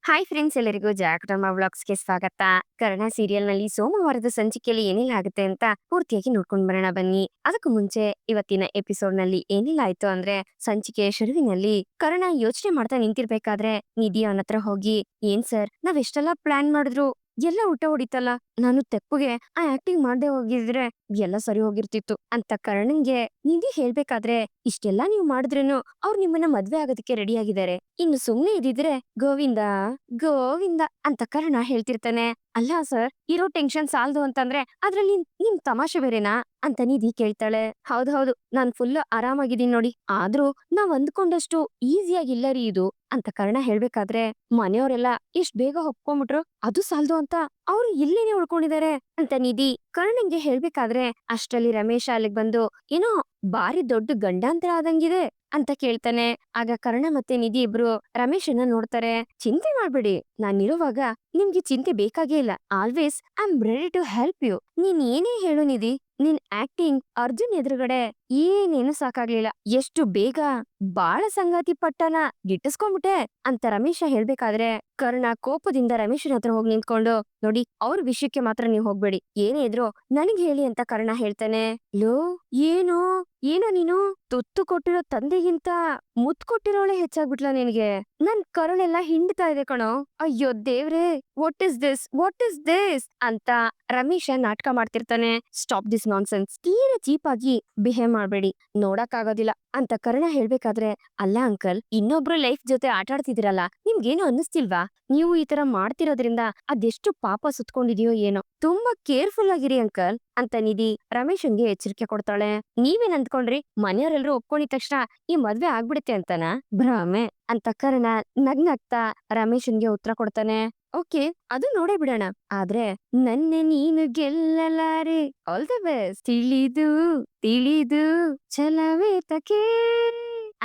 Hi friends, ಎಲ್ಲರಿಗೂ ಜಾಗರಣ ವ್ಲಾಗ್ಸ್ಗೆ ಸ್ವಾಗತ. Karna serial ನಲ್ಲಿ ಸೋಮವಾರದ ಸಂಚಿಕೆಯಲ್ಲಿ ಏನೆಲ್ಲ ಆಗುತ್ತೆ ಅಂತ ಪೂರ್ತಿಯಾಗಿ ನೋಡ್ಕೊಂಡ್ ಬರೋಣ ಬನ್ನಿ. ಅದಕ್ಕೂ ಮುಂಚೆ ಇವತ್ತಿನ ಎಪಿಸೋಡ್ ನಲ್ಲಿ ಏನೆಲ್ಲ ಆಯ್ತು ಅಂದ್ರೆ, ಸಂಚಿಕೆಯ ಶುರುವಿನಲ್ಲಿ ಕರ್ಣ ಯೋಚನೆ ಮಾಡ್ತಾ ನಿಂತಿರ್ಬೇಕಾದ್ರೆ ನಿಧಿ ಅವನ ಹತ್ರ ಹೋಗಿ, ಏನ್ ಸರ್, ನಾವ್ ಎಷ್ಟೆಲ್ಲಾ ಪ್ಲಾನ್ ಮಾಡಿದ್ರು ಎಲ್ಲ ಊಟ ಹೊಡಿತಲ್ಲ, ನಾನು ತೆಪ್ಪಗೆ ಆ ಆಕ್ಟಿಂಗ್ ಮಾಡ್ದೆ ಹೋಗಿದ್ರೆ ಎಲ್ಲ ಸರಿ ಹೋಗಿರ್ತಿತ್ತು ಅಂತ ಕರ್ಣನ್ಗೆ ನಿಧಿ ಹೇಳ್ಬೇಕಾದ್ರೆ, ಇಷ್ಟೆಲ್ಲಾ ನೀವ್ ಮಾಡಿದ್ರೇನು ಅವ್ರು ನಿಮ್ಮನ್ನ ಮದ್ವೆ ಆಗೋದಕ್ಕೆ ರೆಡಿ ಆಗಿದ್ದಾರೆ, ಇನ್ನು ಸುಮ್ನೆ ಇದಿದ್ರೆ ಗೋವಿಂದ ಗೋವಿಂದ ಅಂತ ಕರ್ಣ ಹೇಳ್ತಿರ್ತಾನೆ. ಅಲ್ಲ ಸರ್, ಇರೋ ಟೆನ್ಷನ್ ಸಾಲ್ದು ಅಂತಂದ್ರೆ ಅದ್ರಲ್ಲಿ ನಿಮ್ ತಮಾಷೆ ಬೇರೆನಾ ಅಂತ ನಿಧಿ ಕೇಳ್ತಾಳೆ. ಹೌದು, ನಾನ್ ಫುಲ್ ಆರಾಮಾಗಿದ್ದೀನಿ ನೋಡಿ, ಆದ್ರೂ ನಾವ್ ಅಂದ್ಕೊಂಡಷ್ಟು ಈಸಿಯಾಗಿಲ್ಲ ರೀ ಇದು ಅಂತ ಕರ್ಣ ಹೇಳ್ಬೇಕಾದ್ರೆ, ಮನೆಯವರೆಲ್ಲ ಎಷ್ಟ್ ಬೇಗ ಒಪ್ಕೊಂಡ್ಬಿಟ್ರು, ಅದು ಸಾಲ್ದು ಅಂತ ಅವ್ರು ಇಲ್ಲೇನೆ ಉಳ್ಕೊಂಡಿದ್ದಾರೆ ಅಂತ ನಿಧಿ ಕರ್ಣಂಗೆ ಹೇಳ್ಬೇಕಾದ್ರೆ, ಅಷ್ಟ್ರಲ್ಲಿ ರಮೇಶ ಅಲ್ಲಿಗ್ ಬಂದು, ಏನೋ ಬಾರಿ ದೊಡ್ಡ ಗಂಡಾಂತರ ಆದಂಗಿದೆ ಅಂತ ಕೇಳ್ತಾನೆ. ಆಗ ಕರ್ಣ ಮತ್ತೆ ನಿಧಿ ಇಬ್ರು ರಮೇಶನ್ನ ನೋಡ್ತಾರೆ. ಚಿಂತೆ ಮಾಡ್ಬೇಡಿ, ನಾನಿರುವಾಗ ನಿಮ್ಗೆ ಚಿಂತೆ ಬೇಕಾಗೇ ಇಲ್ಲ. Always I am ready to help you. ನೀನ್ ಏನೇ ಹೇಳು ನಿಧಿ, ನಿನ್ ಆಕ್ಟಿಂಗ್ ಅರ್ಜುನ್ ಎದುರುಗಡೆ ಏನೇನು ಸಾಕಾಗ್ಲಿಲ್ಲ. ಎಷ್ಟು ಬೇಗ ಬಾಳ ಸಂಗಾತಿ ಪಟ್ಟನ ಗಿಟ್ಟಿಸ್ಕೊಂಡ್ಬಿಟ್ಟೆ ಅಂತ ರಮೇಶ ಹೇಳ್ಬೇಕಾದ್ರೆ, ಕರ್ಣ ಕೋಪದಿಂದ ರಮೇಶನ ಹತ್ರ ಹೋಗಿ ನಿಂತ್ಕೊಂಡು, ನೋಡಿ, ಅವ್ರ ವಿಷಯಕ್ಕೆ ಮಾತ್ರ ನೀವ್ ಹೋಗ್ಬೇಡಿ, ಏನೇ ಇದ್ರು ನನಗ್ ಹೇಳಿ ಅಂತ ಕರ್ಣ ಹೇಳ್ತಾನೆ. ಲೋ, ಏನು ಏನೋ ನೀನು ತುತ್ತು ಕೊಟ್ಟಿರೋ ತಂದೆಗಿಂತ ಮುತ್ ಕೊಟ್ಟಿರೋಳೆ ಹೆಚ್ಚಾಗ್ಬಿಟ್ಲ ನಿನಗೆ. ನನ್ ಕರುಳೆಲ್ಲ ಹಿಂಡ್ತಾ ಇದೆ ಕಣೋ. ಅಯ್ಯೋ ದೇವ್ರೆ, ವಾಟ್ ಇಸ್ ದಿಸ್ ಅಂತ ರಮೇಶ ನಾಟಕ ಮಾಡ್ತಿರ್ತಾನೆ. ಸ್ಟಾಪ್ ದಿಸ್ ನಾನ್ಸೆನ್ಸ್, ತೀರಾ ಚೀಪ್ ಆಗಿ ಬಿಹೇವ್ ಮಾಡ್ಬೇಡಿ, ನೋಡಕ್ ಆಗೋದಿಲ್ಲ ಅಂತ ಕರ್ಣ ಹೇಳ್ಬೇಕಾದ್ರೆ, ಅಲ್ಲ ಅಂಕಲ್, ಇನ್ನೊಬ್ರು ಲೈಫ್ ಜೊತೆ ಆಟ ಆಡ್ತಿದಿರಲ್ಲ, ನಿಮ್ಗೇನು ಅನ್ನಿಸ್ತಿಲ್ವಾ? ನೀವು ಈ ತರ ಮಾಡ್ತಿರೋದ್ರಿಂದ ಅದೆಷ್ಟು ಪಾಪ ಸುತ್ಕೊಂಡಿದ್ಯೋ ಏನೋ, ತುಂಬಾ ಕೇರ್ಫುಲ್ ಆಗಿರಿ ಅಂಕಲ್ ಅಂತ ನಿಧಿ ರಮೇಶನ್ಗೆ ಎಚ್ಚರಿಕೆ ಕೊಡ್ತಾಳೆ. ನೀವೇನ್ ಅಂದ್ಕೊಂಡ್ರಿ, ಮನೆಯವರೆಲ್ಲರೂ ಒಪ್ಕೊಂಡಿದ ತಕ್ಷಣ ಈ ಮದ್ವೆ ಆಗ್ಬಿಡುತ್ತೆ ಅಂತನ? ಭ್ರಮೆ ಅಂತ ಕರ್ಣ ನಗ್ನಗ್ತಾ ರಮೇಶನ್ಗೆ ಉತ್ತರ ಕೊಡ್ತಾನೆ. ಓಕೆ, ಅದು ನೋಡೇ ಬಿಡೋಣ, ಆದ್ರೆ ನನ್ನೆ ನೀನು ಗೆಲ್ಲಲಾರೆ, ಆಲ್ ದ ಬೆಸ್ಟ್, ತಿಳಿದು ತಿಳಿದು ಛಲವೇ ತಕೆ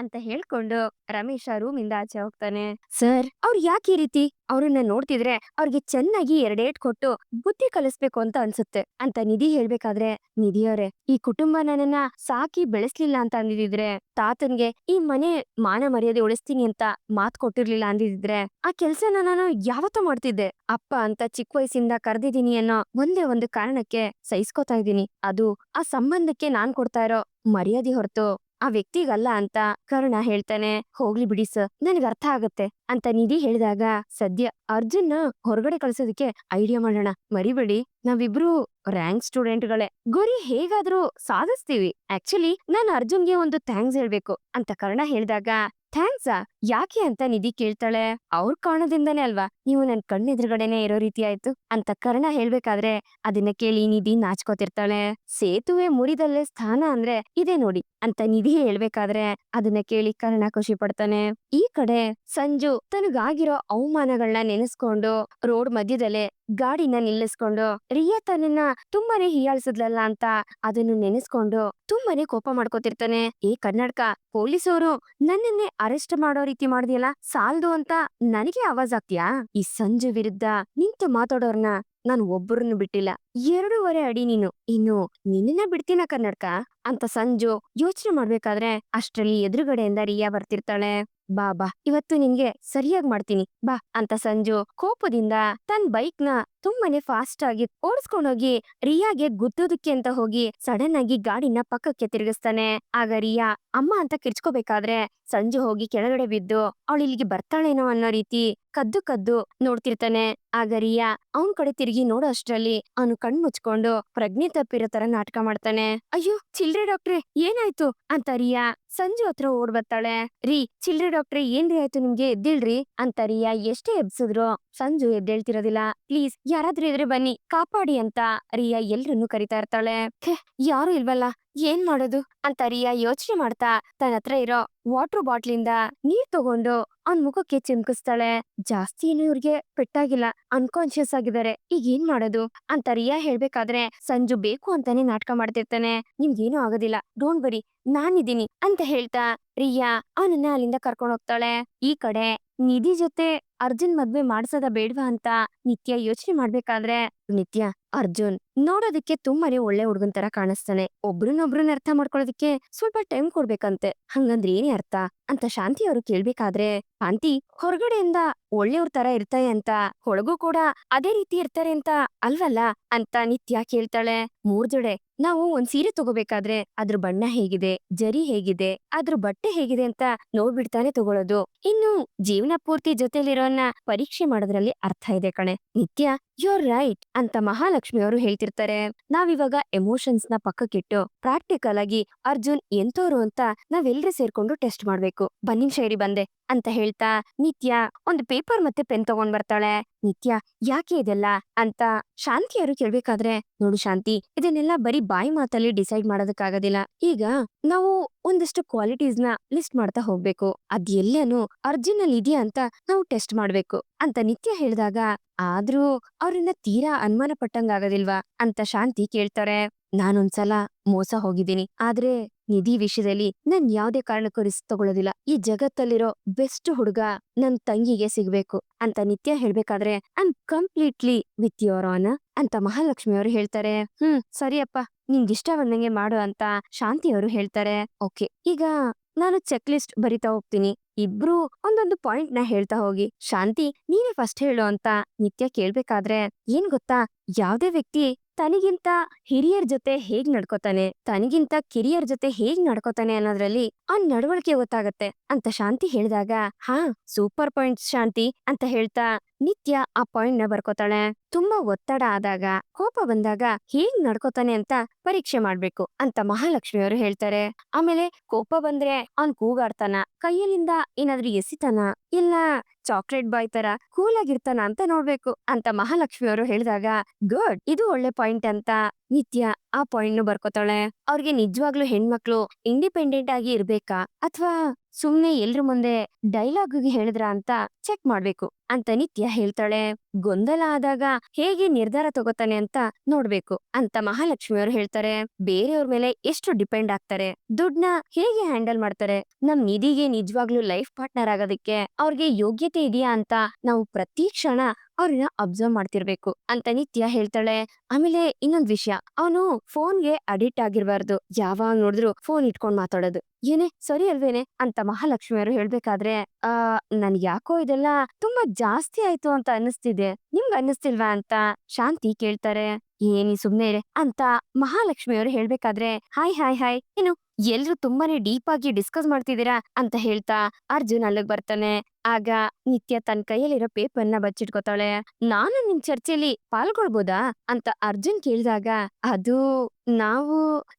ಅಂತ ಹೇಳ್ಕೊಂಡು ರಮೇಶ ರೂಮಿಂದ ಆಚೆ ಹೋಗ್ತಾನೆ. ಸರ್, ಅವ್ರು ಯಾಕೆ ಈ ರೀತಿ? ಅವ್ರನ್ನ ನೋಡ್ತಿದ್ರೆ ಅವ್ರಿಗೆ ಚೆನ್ನಾಗಿ ಎರಡೇಟ್ ಕೊಟ್ಟು ಬುದ್ಧಿ ಕಲಿಸ್ಬೇಕು ಅಂತ ಅನ್ಸುತ್ತೆ ಅಂತ ನಿಧಿ ಹೇಳ್ಬೇಕಾದ್ರೆ, ನಿಧಿಯವರೇ, ಈ ಕುಟುಂಬ ನನ್ನನ್ನ ಸಾಕಿ ಬೆಳೆಸ್ಲಿಲ್ಲ ಅಂತ ಅಂದಿದ್ರೆ, ತಾತನ್ಗೆ ಈ ಮನೆ ಮಾನ ಮರ್ಯಾದೆ ಉಳಿಸ್ತೀನಿ ಅಂತ ಮಾತ್ ಕೊಟ್ಟಿರ್ಲಿಲ್ಲ ಅಂದಿದ್ರೆ, ಆ ಕೆಲ್ಸನ ನಾನು ಯಾವತ್ತೂ ಮಾಡ್ತಿದ್ದೆ. ಅಪ್ಪ ಅಂತ ಚಿಕ್ಕ ವಯಸ್ಸಿಂದ ಕರ್ದಿದೀನಿ ಅನ್ನೋ ಒಂದೇ ಒಂದು ಕಾರಣಕ್ಕೆ ಸಹಿಸ್ಕೋತಾ ಇದ್ದೀನಿ. ಅದು ಆ ಸಂಬಂಧಕ್ಕೆ ನಾನ್ ಕೊಡ್ತಾ ಇರೋ ಮರ್ಯಾದೆ ಹೊರತು ಆ ವ್ಯಕ್ತಿಗಲ್ಲ ಅಂತ ಕರ್ಣ ಹೇಳ್ತಾನೆ. ಹೋಗ್ಲಿ ಬಿಡಿ ಸರ್, ನನಗ್ ಅರ್ಥ ಆಗತ್ತೆ ಅಂತ ನಿಧಿ ಹೇಳಿದಾಗ, ಸದ್ಯ ಅರ್ಜುನ್ನ ಹೊರಗಡೆ ಕಳ್ಸೋದಕ್ಕೆ ಐಡಿಯಾ ಮಾಡೋಣ, ಮರಿಬೇಡಿ, ನಾವಿಬ್ರು ರ್ಯಾಂಕ್ ಸ್ಟೂಡೆಂಟ್ಗಳೇ, ಗುರಿ ಹೇಗಾದ್ರೂ ಸಾಧಿಸ್ತೀವಿ. ಆಕ್ಚುಲಿ ನಾನು ಅರ್ಜುನ್ಗೆ ಒಂದು ಥ್ಯಾಂಕ್ಸ್ ಹೇಳ್ಬೇಕು ಅಂತ ಕರ್ಣ ಹೇಳಿದಾಗ, ಥ್ಯಾಂಕ್ಸಾ, ಯಾಕೆ ಅಂತ ನಿಧಿ ಕೇಳ್ತಾಳೆ. ಅವ್ರ ಕಾರಣದಿಂದಾನೇ ಅಲ್ವಾ ನೀವು ನನ್ ಕಣ್ಣೆದುರುಗಡೆನೆ ಇರೋ ರೀತಿ ಆಯ್ತು ಅಂತ ಕರ್ಣ ಹೇಳ್ಬೇಕಾದ್ರೆ, ಅದನ್ನ ಕೇಳಿ ನಿಧಿ ನಾಚ್ಕೋತಿರ್ತಾಳೆ. ಸೇತುವೆ ಮುರಿದಲ್ಲೇ ಸ್ಥಾನ ಅಂದ್ರೆ ಇದೇ ನೋಡಿ ಅಂತ ನಿಧಿ ಹೇಳ್ಬೇಕಾದ್ರೆ, ಅದನ್ನ ಕೇಳಿ ಕರ್ಣ ಖುಷಿ ಪಡ್ತಾನೆ. ಈ ಕಡೆ ಸಂಜು ತನಗಾಗಿರೋ ಅವಮಾನಗಳನ್ನ ನೆನೆಸ್ಕೊಂಡು ರೋಡ್ ಮಧ್ಯದಲ್ಲೇ ಗಾಡಿನ ನಿಲ್ಲಿಸ್ಕೊಂಡು, ರಿಯಾ ತನ್ನನ್ನ ತುಂಬಾನೇ ಹೀಯಾಳಿಸಿದ್ಲಲ್ಲ ಅಂತ ಅದನ್ನು ನೆನೆಸ್ಕೊಂಡು ತುಂಬಾನೇ ಕೋಪ ಮಾಡ್ಕೋತಿರ್ತಾನೆ. ಏ ಕನ್ನಡಕ, ಪೊಲೀಸವರು ನನ್ನನ್ನೇ ಅರೆಸ್ಟ್ ಮಾಡೋ ರೀತಿ ಮಾಡ್ದಿಯಲ್ಲ, ಸಾಲ್ದು ಅಂತ ನನಗೆ ಆವಾಜ್ ಆಗ್ತೀಯಾ? ಈ ಸಂಜು ವಿರುದ್ಧ ನಿಂತು ಮಾತಾಡೋರ್ನ ನಾನು ಒಬ್ಬರನ್ನು ಬಿಟ್ಟಿಲ್ಲ. 2.5 ಅಡಿ ನೀನು, ಇನ್ನು ನಿನ್ನ ಬಿಡ್ತೀನ ಕನ್ನಡಕ ಅಂತ ಸಂಜು ಯೋಚನೆ ಮಾಡ್ಬೇಕಾದ್ರೆ, ಅಷ್ಟ್ರಲ್ಲಿ ಎದುರುಗಡೆಯಿಂದ ರಿಯಾ ಬರ್ತಿರ್ತಾಳೆ. ಬಾ ಬಾ, ಇವತ್ತು ನಿನ್ಗೆ ಸರಿಯಾಗಿ ಮಾಡ್ತೀನಿ ಬಾ ಅಂತ ಸಂಜು ಕೋಪದಿಂದ ತನ್ ಬೈಕ್ ನ ತುಂಬಾನೇ ಫಾಸ್ಟ್ ಆಗಿ ಓಡಿಸ್ಕೊಂಡೋಗಿ ರಿಯಾಗೆ ಗುದ್ದೋದಕ್ಕೆ ಅಂತ ಹೋಗಿ ಸಡನ್ ಆಗಿ ಗಾಡಿನ ಪಕ್ಕಕ್ಕೆ ತಿರುಗಿಸ್ತಾನೆ. ಆಗ ರಿಯಾ ಅಮ್ಮ ಅಂತ ಕಿರ್ಚ್ಕೋಬೇಕಾದ್ರೆ ಸಂಜು ಹೋಗಿ ಕೆಳಗಡೆ ಬಿದ್ದು ಅವಳು ಇಲ್ಲಿಗೆ ಬರ್ತಾಳೇನೋ ಅನ್ನೋ ರೀತಿ ಕದ್ದು ಕದ್ದು ನೋಡ್ತಿರ್ತಾನೆ. ಆಗ ರಿಯಾ ಅವನ್ ಕಡೆ ತಿರುಗಿ ನೋಡೋ ಅಷ್ಟ್ರಲ್ಲಿ ಅವನು ಕಣ್ ಮುಚ್ಕೊಂಡು ಪ್ರಜ್ಞೆ ತಪ್ಪಿರೋ ತರ ನಾಟಕ ಮಾಡ್ತಾನೆ. ಅಯ್ಯೋ ಚಿಲ್ಡ್ರೆ ಡಾಕ್ಟ್ರೆ, ಏನಾಯ್ತು ಅಂತ ರಿಯಾ ಸಂಜು ಹತ್ರ ಓಡ್ ಬರ್ತಾಳೆ. ರೀ ಚಿಲ್ಡ್ರೆ ಡಾಕ್ಟ್ರೆ, ಏನ್ರಿ ಆಯ್ತು ನಿಮ್ಗೆ, ಎದ್ದೇಳ್ರಿ ಅಂತ ರಿಯಾ ಎಷ್ಟೇ ಎಬ್ಸಿದ್ರು ಸಂಜು ಎದ್ದೇಳ್ತಿರೋದಿಲ್ಲ. ಪ್ಲೀಸ್ ಯಾರಾದ್ರೂ ಇದ್ರೆ ಬನ್ನಿ, ಕಾಪಾಡಿ ಅಂತ ರಿಯಾ ಎಲ್ರನ್ನೂ ಕರಿತಾ ಇರ್ತಾಳೆ. ಯಾರು ಇಲ್ವಲ್ಲ, ಏನ್ ಮಾಡೋದು ಅಂತ ರಿಯಾ ಯೋಚನೆ ಮಾಡ್ತಾ ತನ್ನ ಹತ್ರ ಇರೋ ವಾಟರ್ ಬಾಟ್ಲಿಂದ ನೀರ್ ತಗೊಂಡು ಅವ್ನ್ ಮುಖಕ್ಕೆ ಚಿಮ್ಕಿಸ್ತಾಳೆ. ಜಾಸ್ತಿ ಏನು ಇವ್ರಿಗೆ ಪೆಟ್ಟಾಗಿಲ್ಲ, ಅನ್ಕಾನ್ಶಿಯಸ್ ಆಗಿದ್ದಾರೆ, ಈಗ ಏನ್ ಮಾಡೋದು ಅಂತ ರಿಯಾ ಹೇಳ್ಬೇಕಾದ್ರೆ, ಸಂಜು ಬೇಕು ಅಂತಾನೆ ನಾಟಕ ಮಾಡ್ತಿರ್ತಾನೆ. ನಿಮ್ಗೇನು ಆಗೋದಿಲ್ಲ, ಡೋಂಟ್ ವರಿ, ನಾನಿದ್ದೀನಿ ಅಂತ ಹೇಳ್ತಾ ರಿಯಾ ಅವನನ್ನ ಅಲ್ಲಿಂದ ಕರ್ಕೊಂಡ್ ಹೋಗ್ತಾಳೆ. ಈ ಕಡೆ ನಿಧಿ ಜೊತೆ ಅರ್ಜುನ್ ಮದ್ವೆ ಮಾಡ್ಸೋದ ಬೇಡ್ವಾ ಅಂತ ನಿತ್ಯ ಯೋಚನೆ ಮಾಡ್ಬೇಕಾದ್ರೆ, ನಿತ್ಯ, ಅರ್ಜುನ್ ನೋಡೋದಕ್ಕೆ ತುಂಬಾನೇ ಒಳ್ಳೆ ಹುಡುಗನ್ ತರ ಕಾಣಿಸ್ತಾನೆ. ಒಬ್ರನ್ನೊಬ್ರನ್ನ ಅರ್ಥ ಮಾಡ್ಕೊಳ್ಳೋದಕ್ಕೆ ಸ್ವಲ್ಪ ಟೈಮ್ ಕೊಡ್ಬೇಕಂತೆ. ಹಂಗಂದ್ರೆ ಏನೇ ಅರ್ಥ ಅಂತ ಶಾಂತಿ ಅವರು ಕೇಳ್ಬೇಕಾದ್ರೆ, ಶಾಂತಿ ಹೊರಗಡೆಯಿಂದ ಒಳ್ಳೆಯವ್ರ ತರ ಇರ್ತಾರೆ ಅಂತ ಒಳಗೂ ಕೂಡ ಅದೇ ರೀತಿ ಇರ್ತಾರೆ ಅಂತ ಅಲ್ವಲ್ಲ ಅಂತ ನಿತ್ಯ ಕೇಳ್ತಾಳೆ. ಮೂರ್ಜಡೆ ನಾವು ಒಂದ್ ಸೀರೆ ತಗೋಬೇಕಾದ್ರೆ ಅದ್ರ ಬಣ್ಣ ಹೇಗಿದೆ, ಜರಿ ಹೇಗಿದೆ, ಅದ್ರ ಬಟ್ಟೆ ಹೇಗಿದೆ ಅಂತ ನೋಡ್ಬಿಡ್ತಾನೆ ತಗೊಳ್ಳೋದು. ಇನ್ನು ಜೀವನ ಪೂರ್ತಿ ಜೊತೆಲಿರೋನ್ನ ಪರೀಕ್ಷೆ ಮಾಡೋದ್ರಲ್ಲಿ ಅರ್ಥ ಇದೆ ಕಣೆ. ನಿತ್ಯ ಯೋರ್ ರೈಟ್ ಅಂತ ಮಹಾಲಕ್ಷ್ಮಿ ಅವರು ಹೇಳ್ತಿರ್ತಾರೆ. ನಾವಿವಾಗ ಎಮೋಷನ್ಸ್ ನ ಪಕ್ಕಕ್ಕಿಟ್ಟು ಪ್ರಾಕ್ಟಿಕಲ್ ಆಗಿ ಅರ್ಜುನ್ ಎಂತೋರು ಅಂತ ನಾವೆಲ್ರೂ ಸೇರ್ಕೊಂಡು ಟೆಸ್ಟ್ ಮಾಡ್ಬೇಕು. ಬನ್ನಿ ಶೈರಿ ಬಂದೆ ಅಂತ ಹೇಳ್ತಾ ನಿತ್ಯ ಒಂದು ಪೇಪರ್ ಮತ್ತೆ ಪೆನ್ ತಗೊಂಡ್ ಬರ್ತಾಳೆ. ನಿತ್ಯ ಯಾಕೆ ಇದೆಲ್ಲ ಅಂತ ಶಾಂತಿ ಅವರು ಕೇಳ್ಬೇಕಾದ್ರೆ, ನೋಡು ಶಾಂತಿ, ಇದನ್ನೆಲ್ಲ ಬರೀ ಬಾಯಿ ಮಾತಲ್ಲಿ ಡಿಸೈಡ್ ಮಾಡೋದಕ್ಕಾಗೋದಿಲ್ಲ. ಈಗ ನಾವು ಒಂದಷ್ಟು ಕ್ವಾಲಿಟೀಸ್ ನ ಲಿಸ್ಟ್ ಮಾಡ್ತಾ ಹೋಗ್ಬೇಕು. ಅದ್ ಎಲ್ಲಾನು ಅರ್ಜುನ್ ಅಲ್ಲಿ ಇದೆಯಾ ಅಂತ ನಾವು ಟೆಸ್ಟ್ ಮಾಡ್ಬೇಕು ಅಂತ ನಿತ್ಯ ಹೇಳಿದಾಗ, ಆದ್ರೂ ಅವ್ರನ್ನ ತೀರಾ ಅನುಮಾನ ಪಟ್ಟಂಗಾಗೋದಿಲ್ವಾ ಅಂತ ಶಾಂತಿ ಕೇಳ್ತಾರೆ. ನಾನೊಂದ್ಸಲ ಮೋಸ ಹೋಗಿದ್ದೀನಿ, ಆದ್ರೆ ನಿಧಿ ವಿಷಯದಲ್ಲಿ ನಾನ್ ಯಾವ್ದೇ ಕಾರಣಕ್ಕೂ ರಿಸ್ಕ್ ತಗೊಳ್ಳೋದಿಲ್ಲ. ಈ ಜಗತ್ತಲ್ಲಿರೋ ಬೆಸ್ಟ್ ಹುಡುಗ ನನ್ ತಂಗಿಗೆ ಸಿಗ್ಬೇಕು ಅಂತ ನಿತ್ಯ ಹೇಳ್ಬೇಕಾದ್ರೆ, I am completely with your honour ಅಂತ ಮಹಾಲಕ್ಷ್ಮಿ ಅವರು ಹೇಳ್ತಾರೆ. ಸರಿಯಪ್ಪ, ನಿಂಗಿಷ್ಟ ಬಂದಂಗೆ ಮಾಡು ಅಂತ ಶಾಂತಿ ಅವರು ಹೇಳ್ತಾರೆ. ಓಕೆ, ಈಗ ನಾನು ಚೆಕ್ ಲಿಸ್ಟ್ ಬರಿತಾ ಹೋಗ್ತೀನಿ. ಇಬ್ರು ಒಂದೊಂದು ಪಾಯಿಂಟ್ ನ ಹೇಳ್ತಾ ಹೋಗಿ. ಶಾಂತಿ ನೀವೇ ಫಸ್ಟ್ ಹೇಳು ಅಂತ ನಿತ್ಯ ಕೇಳ್ಬೇಕಾದ್ರೆ, ಏನ್ ಗೊತ್ತಾ, ಯಾವ್ದೇ ವ್ಯಕ್ತಿ ತನಿಗಿಂತ ಹಿರಿಯರ್ ಜೊತೆ ಹೇಗ್ ನಡ್ಕೋತಾನೆ, ತನಿಗಿಂತ ಕಿರಿಯರ್ ಜೊತೆ ಹೇಗ್ ನಡ್ಕೋತಾನೆ ಅನ್ನೋದ್ರಲ್ಲಿ ಅವ್ನ್ ನಡವಳಿಕೆ ಗೊತ್ತಾಗತ್ತೆ ಅಂತ ಶಾಂತಿ ಹೇಳಿದಾಗ, ಹಾ ಸೂಪರ್ ಪಾಯಿಂಟ್ ಶಾಂತಿ ಅಂತ ಹೇಳ್ತಾ ನಿತ್ಯ ಆ ಪಾಯಿಂಟ್ ನ ಬರ್ಕೋತಾಳೆ. ತುಂಬಾ ಒತ್ತಡ ಆದಾಗ, ಕೋಪ ಬಂದಾಗ ಹೇಗ್ ನಡ್ಕೋತಾನೆ ಅಂತ ಪರೀಕ್ಷೆ ಮಾಡ್ಬೇಕು ಅಂತ ಮಹಾಲಕ್ಷ್ಮಿ ಅವರು ಹೇಳ್ತಾರೆ. ಆಮೇಲೆ ಕೋಪ ಬಂದ್ರೆ ಅವ್ನ್ ಕೂಗಾಡ್ತಾನ, ಕೈಯಲ್ಲಿಂದ ಏನಾದ್ರೂ ಎಸಿತಾನ, ಇಲ್ಲ ಚಾಕ್ಲೇಟ್ ಬಾಯ್ ತರ ಕೂಲ್ ಆಗಿರ್ತಾನ ಅಂತ ನೋಡ್ಬೇಕು ಅಂತ ಮಹಾಲಕ್ಷ್ಮಿ ಅವರು ಹೇಳಿದಾಗ, ಗುಡ್, ಇದು ಒಳ್ಳೆ ಪಾಯಿಂಟ್ ಅಂತ ನಿತ್ಯ ಆ ಪಾಯಿಂಟ್ ನು ಬರ್ಕೋತಾಳೆ. ಅವ್ರಿಗೆ ನಿಜವಾಗ್ಲೂ ಹೆಣ್ಮಕ್ಳು ಇಂಡಿಪೆಂಡೆಂಟ್ ಆಗಿ ಇರ್ಬೇಕಾ ಅಥವಾ ಸುಮ್ನೆ ಎಲ್ರ ಮುಂದೆ ಡೈಲಾಗ್ ಹೇಳಿದ್ರ ಅಂತ ಚೆಕ್ ಮಾಡ್ಬೇಕು ಅಂತ ನಿತ್ಯ ಹೇಳ್ತಾಳೆ. ಗೊಂದಲ ಆದಾಗ ಹೇಗೆ ನಿರ್ಧಾರ ತಗೋತಾನೆ ಅಂತ ನೋಡ್ಬೇಕು ಅಂತ ಮಹಾಲಕ್ಷ್ಮಿ ಅವರು ಹೇಳ್ತಾರೆ. ಬೇರೆಯವ್ರ ಮೇಲೆ ಎಷ್ಟು ಡಿಪೆಂಡ್ ಆಗ್ತಾರೆ, ದುಡ್ನ ಹೇಗೆ ಹ್ಯಾಂಡಲ್ ಮಾಡ್ತಾರೆ, ನಮ್ ನಿಧಿಗೆ ನಿಜವಾಗ್ಲೂ ಲೈಫ್ ಪಾರ್ಟ್ನರ್ ಆಗೋದಕ್ಕೆ ಅವ್ರಿಗೆ ಯೋಗ್ಯತೆ ಇದೆಯಾ ಅಂತ ನಾವು ಪ್ರತಿ ಕ್ಷಣ ಅವ್ರನ್ನ ಅಬ್ಸರ್ವ್ ಮಾಡ್ತಿರ್ಬೇಕು ಅಂತ ನಿತ್ಯ ಹೇಳ್ತಾಳೆ. ಆಮೇಲೆ ಇನ್ನೊಂದ್ ವಿಷಯ, ಅವನು ಫೋನ್ಗೆ ಅಡಿಕ್ಟ್ ಆಗಿರ್ಬಾರ್ದು. ಯಾವಾಗ ನೋಡಿದ್ರು ಫೋನ್ ಇಟ್ಕೊಂಡ್ ಮಾತಾಡೋದು ಏನೇ ಸರಿ ಅಲ್ವೇನೆ ಅಂತ ಮಹಾಲಕ್ಷ್ಮಿ ಅವರು ಹೇಳ್ಬೇಕಾದ್ರೆ, ನನ್ ಯಾಕೋ ಇದೆಲ್ಲ ತುಂಬಾ ಜಾಸ್ತಿ ಆಯ್ತು ಅಂತ ಅನ್ನಿಸ್ತಿದೆ, ನಿಮ್ಗ್ ಅನ್ನಿಸ್ತಿಲ್ವಾ ಅಂತ ಶಾಂತಿ ಕೇಳ್ತಾರೆ. ಏನಿ ಸುಮ್ನೆ ಇರೆ ಅಂತ ಮಹಾಲಕ್ಷ್ಮಿ ಅವರು ಹೇಳ್ಬೇಕಾದ್ರೆ, ಹಾಯ್ ಹಾಯ್ ಹಾಯ್, ಏನು ಎಲ್ರು ತುಂಬಾನೇ ಡೀಪ್ ಆಗಿ ಡಿಸ್ಕಸ್ ಮಾಡ್ತಿದ್ದೀರಾ ಅಂತ ಹೇಳ್ತಾ ಅರ್ಜುನ್ ಅಲ್ಲಿಗ್ ಬರ್ತಾನೆ. ಆಗ ನಿತ್ಯ ತನ್ನ ಕೈಯಲ್ಲಿರೋ ಪೇಪರ್ ನ ಬಚ್ಚಿಟ್ಕೋತಾಳೆ. ನಾನು ನಿಮ್ ಚರ್ಚೆಯಲ್ಲಿ ಪಾಲ್ಗೊಳ್ಬೋದಾ ಅಂತ ಅರ್ಜುನ್ ಕೇಳಿದಾಗ, ಅದು ನಾವು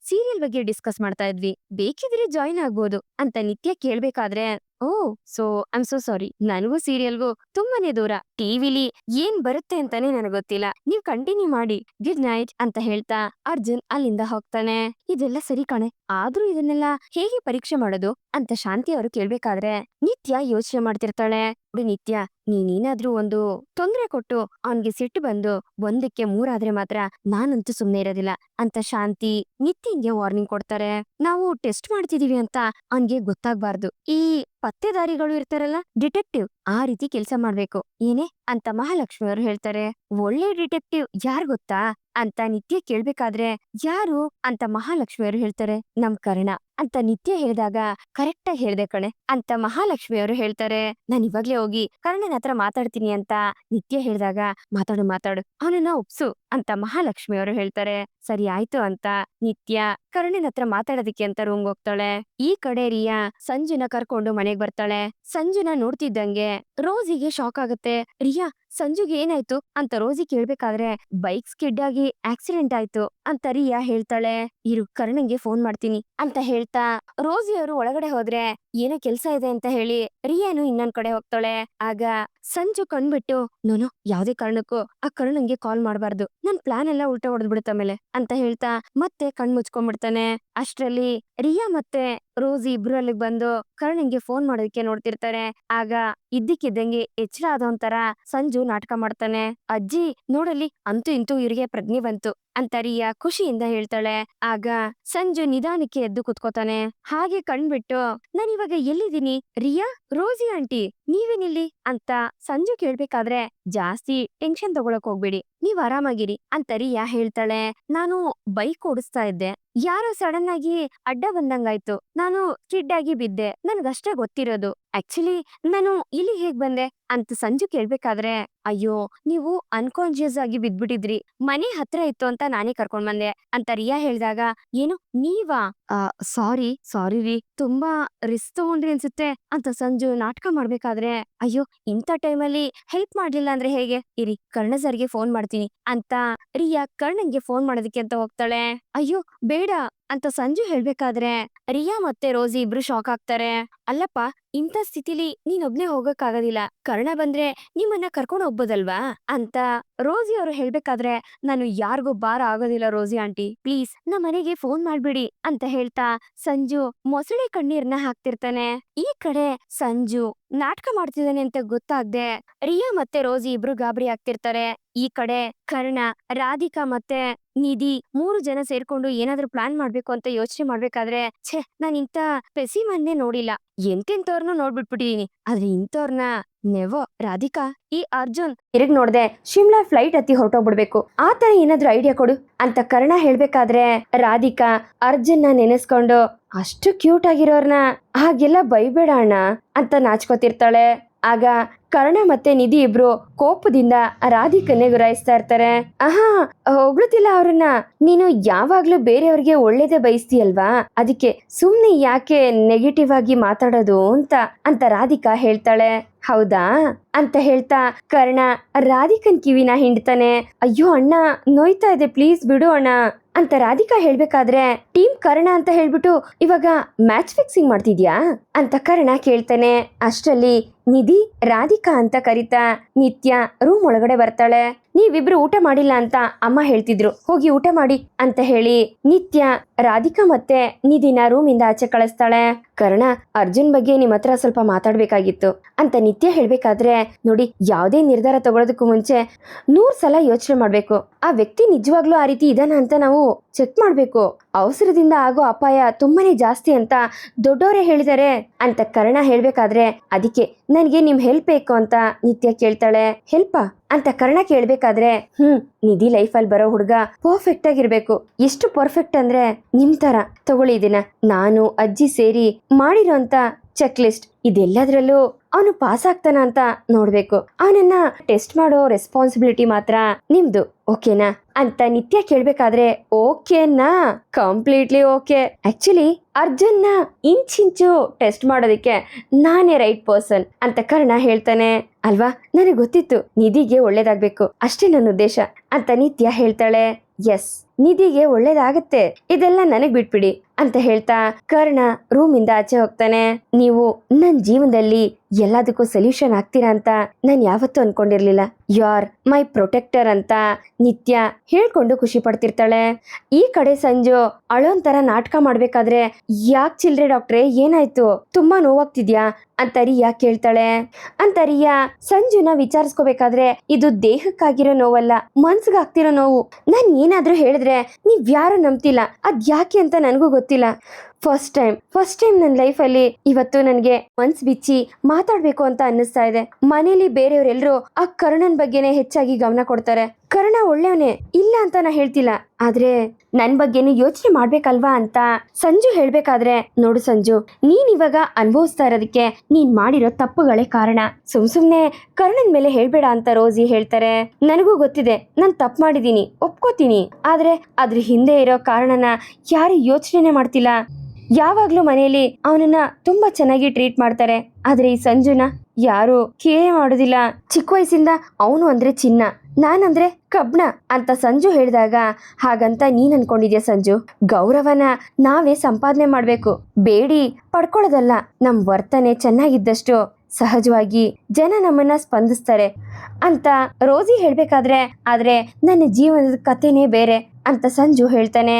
ಸೀರಿಯಲ್ ಬಗ್ಗೆ ಡಿಸ್ಕಸ್ ಮಾಡ್ತಾ ಇದ್ವಿ, ಬೇಕಿದ್ರೆ ಜಾಯಿನ್ ಆಗ್ಬೋದು ಅಂತ ನಿತ್ಯ ಕೇಳ್ಬೇಕಾದ್ರೆ, oh so I am so sorry, ನನಗೂ ಸೀರಿಯಲ್ಗೂ ತುಂಬಾನೇ ದೂರ, ಟಿವಿಲಿ ಏನ್ ಬರುತ್ತೆ ಅಂತಾನೆ ನನಗ್ ಗೊತ್ತಿಲ್ಲ, ನೀವ್ ಕಂಟಿನ್ಯೂ ಮಾಡಿ, ಗುಡ್ ನೈಟ್ ಅಂತ ಹೇಳ್ತಾ ಅರ್ಜುನ್ ಅಲ್ಲಿಂದ ಹೋಗ್ತಾನೆ. ಇದೆಲ್ಲ ಸರಿ ಕಣೆ, ಆದ್ರೂ ಇದನ್ನೆಲ್ಲ ಹೇಗೆ ಪರೀಕ್ಷೆ ಮಾಡೋದು ಅಂತ ಶಾಂತಿ ಅವರು ಕೇಳ್ಬೇಕಾದ್ರೆ ನಿತ್ಯ ಯೋಚನೆ ಮಾಡ್ತಿರ್ತಾಳೆ. ನಿತ್ಯ, ನೀನೇನಾದ್ರೂ ಒಂದು ತೊಂದ್ರೆ ಕೊಟ್ಟು ಅವನ್ಗೆ ಸಿಟ್ಟು ಬಂದು ಒಂದಕ್ಕೆ ಮೂರಾದ್ರೆ ಮಾತ್ರ ನಾನಂತೂ ಸುಮ್ನೆ ಇರೋದಿಲ್ಲ ಅಂತ ಶಾಂತಿ ನಿತ್ಯಂಗೆ ವಾರ್ನಿಂಗ್ ಕೊಡ್ತಾರೆ. ನಾವು ಟೆಸ್ಟ್ ಮಾಡ್ತಿದೀವಿ ಅಂತ ಅವನ್ಗೆ ಗೊತ್ತಾಗ್ಬಾರ್ದು. ಈ ಪತ್ತೆದಾರಿಗಳು ಇರ್ತಾರಲ್ಲ, ಡಿಟೆಕ್ಟಿವ್, ಆ ರೀತಿ ಕೆಲ್ಸ ಮಾಡ್ಬೇಕು ಏನೇ ಅಂತ ಮಹಾಲಕ್ಷ್ಮಿ ಅವರು ಹೇಳ್ತಾರೆ. ಒಳ್ಳೆ ಡಿಟೆಕ್ಟಿವ್ ಯಾರ್ ಗೊತ್ತಾ ಅಂತ ನಿತ್ಯ ಕೇಳ್ಬೇಕಾದ್ರೆ, ಯಾರು ಅಂತ ಮಹಾಲಕ್ಷ್ಮಿ ಅವರು ಹೇಳ್ತಾರೆ, ನಮ್ ಕರ್ಣ ಅಂತ ನಿತ್ಯ ಹೇಳಿದಾಗ, ಕರೆಕ್ಟ್ ಆಗಿ ಹೇಳ್ದೆ ಕಣೆ ಅಂತ ಮಹಾಲಕ್ಷ್ಮಿ ಅವರು ಹೇಳ್ತಾರೆ. ನಾನ್ ಇವಾಗ್ಲೇ ಹೋಗಿ ಕರ್ಣನ ಹತ್ರ ಮಾತಾಡ್ತೀನಿ ಅಂತ ನಿತ್ಯ ಹೇಳಿದಾಗ, ಮಾತಾಡು ಮಾತಾಡು, ಅವನನ್ನ ಒಪ್ಸು ಅಂತ ಮಹಾಲಕ್ಷ್ಮಿ ಅವರು ಹೇಳ್ತಾರೆ. ಸರಿ ಆಯ್ತು ಅಂತ ನಿತ್ಯ ಕರ್ಣನ ಹತ್ರ ಮಾತಾಡೋದಕ್ಕೆ ಅಂತ ರೂಮ್ಗೆ ಹೋಗ್ತಾಳೆ. ಈ ಕಡೆ ರಿಯಾ ಸಂಜುನ ಕರ್ಕೊಂಡು ಮನೆಗ್ ಬರ್ತಾಳೆ. ಸಂಜುನ ನೋಡ್ತಿದ್ದಂಗೆ ರೋಜಿಗೆ ಶಾಕ್ ಆಗುತ್ತೆ. ರಿಯಾ, ಸಂಜುಗೆ ಏನಾಯ್ತು ಅಂತ ರೋಜಿ ಕೇಳ್ಬೇಕಾದ್ರೆ, ಬೈಕ್ ಸ್ಕಿಡ್ ಆಗಿ ಆಕ್ಸಿಡೆಂಟ್ ಆಯ್ತು ಅಂತ ರಿಯಾ ಹೇಳ್ತಾಳೆ. ಇರು, ಕರ್ಣಂಗೆ ಫೋನ್ ಮಾಡ್ತೀನಿ ಅಂತ ಹೇಳ್ತಾ ರೋಜಿ ಅವರು ಒಳಗಡೆ ಹೋದ್ರೆ, ಏನೋ ಕೆಲ್ಸ ಇದೆ ಅಂತ ಹೇಳಿ ರಿಯಾನು ಇನ್ನೊಂದ್ ಕಡೆ ಹೋಗ್ತಾಳೆ. ಆಗ ಸಂಜು ಕಣ್ಬಿಟ್ಟು, ನೋನು ಯಾವ್ದೇ ಕಾರಣಕ್ಕೂ ಆ ಕರ್ಣಂಗೆ ಕಾಲ್ ಮಾಡ್ಬಾರ್ದು, ನನ್ ಪ್ಲಾನ್ ಎಲ್ಲ ಉಲ್ಟಾ ಹೊಡೆದ್ಬಿಡುತ್ತ ಮೇಲೆ ಅಂತ ಹೇಳ್ತಾ ಮತ್ತೆ ಕಣ್ ಮುಚ್ಕೊಂಡ್ಬಿಡ್ತಾನೆ. ಅಷ್ಟ್ರಲ್ಲಿ ರಿಯಾ ಮತ್ತೆ ರೋಸಿ ಇಬ್ರು ಅಲ್ಲಿಗ್ ಬಂದು ಕರ್ಣನ್ಗೆ ಫೋನ್ ಮಾಡೋದಕ್ಕೆ ನೋಡ್ತಿರ್ತಾರೆ. ಆಗ ಇದ್ದಕ್ಕಿದ್ದಂಗೆ ಎಚ್ಚರ ಆದೊಂತರ ಸಂಜು ನಾಟಕ ಮಾಡ್ತಾನೆ. ಅಜ್ಜಿ ನೋಡಲಿ, ಅಂತೂ ಇಂತೂ ಇವ್ರಿಗೆ ಪ್ರಜ್ಞೆ ಬಂತು ಅಂತ ರಿಯಾ ಖುಷಿಯಿಂದ ಹೇಳ್ತಾಳೆ. ಆಗ ಸಂಜು ನಿಧಾನಕ್ಕೆ ಎದ್ದು ಕುತ್ಕೋತಾನೆ. ಹಾಗೆ ಕಣ್ಬಿಟ್ಟು ನಾನಿವಾಗ ಎಲ್ಲಿದ್ದೀನಿ ರಿಯಾ, ರೋಸಿ ಆಂಟಿ ನೀವೇನಿಲ್ಲಿ ಅಂತ ಸಂಜು ಕೇಳ್ಬೇಕಾದ್ರೆ ಜಾಸ್ತಿ ಟೆನ್ಷನ್ ತಗೊಳಕ್ ಹೋಗ್ಬೇಡಿ, ನೀವ್ ಆರಾಮಾಗಿರಿ ಅಂತ ರಿಯಾ ಹೇಳ್ತಾಳೆ. ನಾನು ಬೈಕ್ ಓಡಿಸ್ತಾ ಇದ್ದೆ, ಯಾರೋ ಸಡನ್ ಆಗಿ ಅಡ್ಡ ಬಂದಂಗಾಯ್ತು, ನಾನು ಸ್ಕಿಡ್ ಆಗಿ ಬಿದ್ದೆ, ನನ್ಗಷ್ಟೇ ಗೊತ್ತಿರೋದು. ಆಕ್ಚುಲಿ ನಾನು ಇಲ್ಲಿ ಹೇಗ್ ಬಂದೆ ಅಂತ ಸಂಜು ಕೇಳ್ಬೇಕಾದ್ರೆ, ಅಯ್ಯೋ ನೀವು ಅನ್ಕಾನ್ಶಿಯಸ್ ಆಗಿ ಬಿದ್ಬಿಟ್ಟಿದ್ರಿ, ಮನೆ ಹತ್ರ ಇತ್ತು ಅಂತ ನಾನೇ ಕರ್ಕೊಂಡ್ ಬಂದೆ ಅಂತ ರಿಯಾ ಹೇಳ್ದಾಗ, ಏನು ನೀವಾ? ಸಾರಿ ಸಾರಿ ರೀ, ತುಂಬಾ ರಿಸ್ಕ್ ತಗೊಂಡ್ರಿ ಅನ್ಸುತ್ತೆ ಅಂತ ಸಂಜು ನಾಟಕ ಮಾಡ್ಬೇಕಾದ್ರೆ, ಅಯ್ಯೋ ಇಂಥ ಟೈಮಲ್ಲಿ ಹೆಲ್ಪ್ ಮಾಡ್ಲಿಲ್ಲ ಅಂದ್ರೆ ಹೇಗೆ, ಇರಿ ಕರ್ಣ ಸರ್ಗೆ ಫೋನ್ ಮಾಡ್ತೀನಿ ಅಂತ ರಿಯಾ ಕರ್ಣನ್ಗೆ ಫೋನ್ ಮಾಡೋದಕ್ಕೆ ಅಂತ ಹೋಗ್ತಾಳೆ. ಅಯ್ಯೋ ಬೇಡ ಅಂತ ಸಂಜು ಹೇಳ್ಬೇಕಾದ್ರೆ ರಿಯಾ ಮತ್ತೆ ರೋಸಿ ಇಬ್ರು ಶಾಕ್ ಆಗ್ತಾರೆ. ಅಲ್ಲಪ್ಪ, ಇಂಥ ಸ್ಥಿತಿಲಿ ನೀನೊಬ್ನೇ ಹೋಗಕ್ಕಾಗೋದಿಲ್ಲ, ಕರ್ಣ ಬಂದ್ರೆ ನಿಮ್ಮನ್ನ ಕರ್ಕೊಂಡು ಹೋಗ್ಬೋದಲ್ವಾ ಅಂತ ರೋಸಿ ಅವರು ಹೇಳ್ಬೇಕಾದ್ರೆ, ನಾನು ಯಾರಿಗೂ ಭಾರ ಆಗೋದಿಲ್ಲ ರೋಸಿ ಆಂಟಿ, ಪ್ಲೀಸ್ ನಮ್ಮ ಮನೆಗೆ ಫೋನ್ ಮಾಡ್ಬಿಡಿ ಅಂತ ಹೇಳ್ತಾ ಸಂಜು ಮೊಸಳೆ ಕಣ್ಣೀರ್ನ ಹಾಕ್ತಿರ್ತಾನೆ. ಈ ಕಡೆ ಸಂಜು ನಾಟಕ ಮಾಡ್ತಿದ್ದಾನೆ ಅಂತ ಗೊತ್ತಾಗ್ದೆ ರಿಯಾ ಮತ್ತೆ ರೋಸಿ ಇಬ್ರು ಗಾಬರಿ ಆಗ್ತಿರ್ತಾರೆ. ಈ ಕಡೆ ಕರ್ಣ, ರಾಧಿಕಾ ಮತ್ತೆ ನಿಧಿ 3 ಜನ ಸೇರ್ಕೊಂಡು ಏನಾದ್ರೂ ಪ್ಲಾನ್ ಮಾಡ್ಬೇಕು ಅಂತ ಯೋಚನೆ ಮಾಡ್ಬೇಕಾದ್ರೆ, ಛೇ ನಾನ್ ಇಂಥ ಪೆಸಿಮನ್ನೇ ನೋಡಿಲ್ಲ, ಎಂತೆಂತವ್ರನ್ನ ನೋಡ್ಬಿಟ್ಬಿಟ್ಟಿದೀನಿ, ಆದ್ರೆ ಇಂಥವ್ರನ್ನ ನೆವೋ. ರಾಧಿಕಾ, ಈ ಅರ್ಜುನ್ ತಿರುಗ್ ನೋಡ್ದೆ ಶಿಮ್ಲಾ ಫ್ಲೈಟ್ ಹತ್ತಿ ಹೊರಟೋಗ್ಬಿಡ್ಬೇಕು, ಆ ತರ ಏನಾದ್ರೂ ಐಡಿಯಾ ಕೊಡು ಅಂತ ಕರ್ಣ ಹೇಳ್ಬೇಕಾದ್ರೆ ರಾಧಿಕಾ ಅರ್ಜುನ್ನ ನೆನೆಸ್ಕೊಂಡು, ಅಷ್ಟು ಕ್ಯೂಟ್ ಆಗಿರೋರ್ನ ಹಾಗೆಲ್ಲ ಬೈಬೇಡ ಅಣ್ಣ ಅಂತ ನಾಚ್ಕೋತಿರ್ತಾಳೆ. ಆಗ ಕರ್ಣ ಮತ್ತೆ ನಿಧಿ ಇಬ್ರು ಕೋಪದಿಂದ ರಾಧಿಕನ್ನೇ ಗುರಾಯಿಸ್ತಾ ಇರ್ತಾರೆ. ಆಹಾ, ಹೊಗಳುತ್ತಿಲ್ಲ ಅವ್ರನ್ನ, ನೀನು ಯಾವಾಗ್ಲೂ ಬೇರೆಯವ್ರಿಗೆ ಒಳ್ಳೇದೇ ಬಯಸ್ತೀಯಲ್ವಾ, ಅದಕ್ಕೆ ಸುಮ್ನೆ ಯಾಕೆ ನೆಗೆಟಿವ್ ಆಗಿ ಮಾತಾಡೋದು ಅಂತ ರಾಧಿಕಾ ಹೇಳ್ತಾಳೆ. ಹೌದಾ ಅಂತ ಹೇಳ್ತಾ ಕರ್ಣ ರಾಧಿಕನ್ ಕಿವಿನ ಹಿಂಡ್ತಾನೆ. ಅಯ್ಯೋ ಅಣ್ಣ ನೋಯ್ತಾ ಇದೆ, ಪ್ಲೀಸ್ ಬಿಡು ಅಣ್ಣ ಅಂತ ರಾಧಿಕಾ ಹೇಳ್ಬೇಕಾದ್ರೆ, ಟೀಮ್ ಕರ್ಣ ಅಂತ ಹೇಳ್ಬಿಟ್ಟು ಇವಾಗ ಮ್ಯಾಚ್ ಫಿಕ್ಸಿಂಗ್ ಮಾಡ್ತಿದ್ಯಾ ಅಂತ ಕರ್ಣ ಕೇಳ್ತಾನೆ. ಅಷ್ಟರಲ್ಲಿ ನಿಧಿ ರಾಧಿಕಾ ಅಂತ ಕರಿತಾ ನಿತ್ಯ ರೂಮ್ ಒಳಗಡೆ ಬರ್ತಾಳೆ. ನೀವಿಬ್ರು ಊಟ ಮಾಡಿಲ್ಲ ಅಂತ ಅಮ್ಮ ಹೇಳ್ತಿದ್ರು, ಹೋಗಿ ಊಟ ಮಾಡಿ ಅಂತ ಹೇಳಿ ನಿತ್ಯ ರಾಧಿಕಾ ಮತ್ತೆ ನಿಧಿನ ರೂಮಿಂದ ಆಚೆ ಕಳಿಸ್ತಾಳೆ. ಕರ್ಣ, ಅರ್ಜುನ್ ಬಗ್ಗೆ ನಿಮ್ ಹತ್ರ ಸ್ವಲ್ಪ ಮಾತಾಡ್ಬೇಕಾಗಿತ್ತು ಅಂತ ನಿತ್ಯ ಹೇಳ್ಬೇಕಾದ್ರೆ, ನೋಡಿ ಯಾವ್ದೇ ನಿರ್ಧಾರ ತಗೊಳ್ಳೋದಕ್ಕೂ ಮುಂಚೆ 100 ಸಲ ಯೋಚನೆ ಮಾಡ್ಬೇಕು, ಆ ವ್ಯಕ್ತಿ ನಿಜವಾಗ್ಲೂ ಆ ರೀತಿ ಇದಾನ ಅಂತ ನಾವು ಚೆಕ್ ಮಾಡ್ಬೇಕು, ಅವಸರದಿಂದ ಆಗೋ ಅಪಾಯ ತುಂಬಾನೇ ಜಾಸ್ತಿ ಅಂತ ದೊಡ್ಡವರೇ ಹೇಳಿದಾರೆ ಅಂತ ಕರ್ಣ ಹೇಳ್ಬೇಕಾದ್ರೆ, ಅದಕ್ಕೆ ನನ್ಗೆ ನಿಮ್ ಹೆಲ್ಪ್ ಬೇಕು ಅಂತ ನಿತ್ಯ ಕೇಳ್ತಾಳೆ. ಹೆಲ್ಪಾ ಅಂತ ಕರ್ಣ ಕೇಳ್ಬೇಕಾದ್ರೆ, ನಿಧಿ ಲೈಫಲ್ಲಿ ಬರೋ ಹುಡುಗ ಪರ್ಫೆಕ್ಟ್ ಆಗಿರ್ಬೇಕು, ಎಷ್ಟು ಪರ್ಫೆಕ್ಟ್ ಅಂದ್ರೆ ನಿಮ್ ತರ. ತಗೊಳ್ಳಿ ಇದನ್ನ, ನಾನು ಅಜ್ಜಿ ಸೇರಿ ಮಾಡಿರೋಂತ ಚೆಕ್ ಲಿಸ್ಟ್, ಇದೆಲ್ಲದ್ರಲ್ಲೂ ಅವನು ಪಾಸ್ ಆಗ್ತಾನ ಅಂತ ನೋಡ್ಬೇಕು, ಅವನನ್ನ ಟೆಸ್ಟ್ ಮಾಡೋ ರೆಸ್ಪಾನ್ಸಿಬಿಲಿಟಿ ಮಾತ್ರ ನಿಮ್ದು, ಓಕೆನಾ ಅಂತ ನಿತ್ಯ ಕೇಳ್ಬೇಕಾದ್ರೆ, ಓಕೆನಾ, ಕಂಪ್ಲೀಟ್ಲಿ ಓಕೆ. ಆಕ್ಚುಲಿ ಅರ್ಜುನ್ನ ಇಂಚಿಂಚು ಟೆಸ್ಟ್ ಮಾಡೋದಕ್ಕೆ ನಾನೇ ರೈಟ್ ಪರ್ಸನ್ ಅಂತ ಕರ್ಣ ಹೇಳ್ತಾನೆ. ಅಲ್ವಾ, ನನಗೆ ಗೊತ್ತಿತ್ತು ನಿಧಿಗೆ ಒಳ್ಳೇದಾಗ್ಬೇಕು, ಅಷ್ಟೇ ನನ್ನ ಉದ್ದೇಶ ಅಂತ ನಿತ್ಯ ಹೇಳ್ತಾಳೆ. ಎಸ್, ನಿಧಿಗೆ ಒಳ್ಳೇದಾಗತ್ತೆ, ಇದೆಲ್ಲ ನನಗ್ ಬಿಟ್ಬಿಡಿ ಅಂತ ಹೇಳ್ತಾ ಕರ್ಣ ರೂಮಿಂದ ಆಚೆ ಹೋಗ್ತಾನೆ. ನೀವು ನನ್ನ ಜೀವನದಲ್ಲಿ ಎಲ್ಲದಕ್ಕೂ ಸೊಲ್ಯೂಷನ್ ಆಗ್ತೀರಾ ಅಂತ ನಾನು ಯಾವತ್ತೂ ಅನ್ಕೊಂಡಿರ್ಲಿಲ್ಲ, ಯು ಆರ್ ಮೈ ಪ್ರೊಟೆಕ್ಟರ್ ಅಂತ ನಿತ್ಯ ಹೇಳ್ಕೊಂಡು ಖುಷಿ ಪಡ್ತಿರ್ತಾಳೆ. ಈ ಕಡೆ ಸಂಜು ಅಳೋಂತರ ನಾಟಕ ಮಾಡ್ಬೇಕಾದ್ರೆ, ಯಾಕೆ ಚಿಲ್ರೆ ಡಾಕ್ಟ್ರೆ, ಏನಾಯ್ತು, ತುಂಬಾ ನೋವಾಗ್ತಿದ್ಯಾ ಅಂತ ರಿಯಾ ಕೇಳ್ತಾಳೆ. ಅಂತ ರಿಯಾ ಸಂಜುನ ವಿಚಾರಿಸ್ಕೋಬೇಕಾದ್ರೆ, ಇದು ದೇಹಕ್ಕಾಗಿರೋ ನೋವಲ್ಲ, ಮನ್ಸ್ಗಾಗ್ತಿರೋ ನೋವು, ನಾನ್ ಏನಾದ್ರೂ ಹೇಳಿದ್ರೆ ನೀವ್ ಯಾರು ನಂಬ್ತಿಲ್ಲ, ಅದ್ ಯಾಕೆ ಅಂತ ನನಗೂ ಗೊತ್ತಿಲ್ಲ. ಫಸ್ಟ್ ಟೈಮ್ ನನ್ನ ಲೈಫಲ್ಲಿ ಇವತ್ತು ನನಗೆ ಮನ್ಸ್ ಬಿಚ್ಚಿ ಮಾತಾಡ್ಬೇಕು ಅಂತ ಅನ್ನಿಸ್ತಾ ಇದೆ. ಮನೇಲಿ ಬೇರೆಯವರೆಲ್ಲರೂ ಆ ಕರ್ಣನ್ ಬಗ್ಗೆನೆ ಹೆಚ್ಚಾಗಿ ಗಮನ ಕೊಡ್ತಾರೆ. ಕರ್ಣ ಒಳ್ಳೆಯವನೇ, ಇಲ್ಲ ಅಂತ ನಾ ಹೇಳ್ತಿಲ್ಲ, ಆದ್ರೆ ನನ್ ಬಗ್ಗೆನು ಯೋಚನೆ ಮಾಡ್ಬೇಕಲ್ವಾ ಅಂತ ಸಂಜು ಹೇಳ್ಬೇಕಾದ್ರೆ, ನೋಡು ಸಂಜು, ನೀನ್ ಇವಾಗ ಅನುಭವಿಸ್ತಾ ಇರೋದಕ್ಕೆ ನೀನ್ ಮಾಡಿರೋ ತಪ್ಪುಗಳೇ ಕಾರಣ, ಸುಮ್ನೆ ಕರ್ಣನ್ ಮೇಲೆ ಹೇಳ್ಬೇಡ ಅಂತ ರೋಸಿ ಹೇಳ್ತಾರೆ. ನನಗೂ ಗೊತ್ತಿದೆ ನಾನ್ ತಪ್ಪು ಮಾಡಿದೀನಿ, ಒಪ್ಕೋತೀನಿ, ಆದ್ರೆ ಅದ್ರ ಹಿಂದೆ ಇರೋ ಕಾರಣನ ಯಾರು ಯೋಚನೆ ಮಾಡ್ತಿಲ್ಲ. ಯಾವಾಗ್ಲೂ ಮನೆಯಲ್ಲಿ ಅವನನ್ನ ತುಂಬಾ ಚೆನ್ನಾಗಿ ಟ್ರೀಟ್ ಮಾಡ್ತಾರೆ, ಆದ್ರೆ ಈ ಸಂಜುನ ಯಾರು ಕೇರ್ ಮಾಡೋದಿಲ್ಲ. ಚಿಕ್ಕ ವಯಸ್ಸಿಂದ ಅವನು ಅಂದ್ರೆ ಚಿನ್ನ, ನಾನಂದ್ರೆ ಕಬ್ಣ ಅಂತ ಸಂಜು ಹೇಳಿದಾಗ, ಹಾಗಂತ ನೀನ್ ಅನ್ಕೊಂಡಿದ್ಯಾ ಸಂಜು, ಗೌರವನ ನಾವೇ ಸಂಪಾದನೆ ಮಾಡ್ಬೇಕು, ಬೇಡಿ ಪಡ್ಕೊಳ್ಳೋದಲ್ಲ. ನಮ್ ವರ್ತನೆ ಚೆನ್ನಾಗಿದ್ದಷ್ಟು ಸಹಜವಾಗಿ ಜನ ನಮ್ಮನ್ನ ಸ್ಪಂದಿಸ್ತಾರೆ ಅಂತ ರೋಸಿ ಹೇಳ್ಬೇಕಾದ್ರೆ, ಆದ್ರೆ ನನ್ನ ಜೀವನದ ಕಥೆನೇ ಬೇರೆ, ಅಂತ ಸಂಜು ಹೇಳ್ತಾನೆ.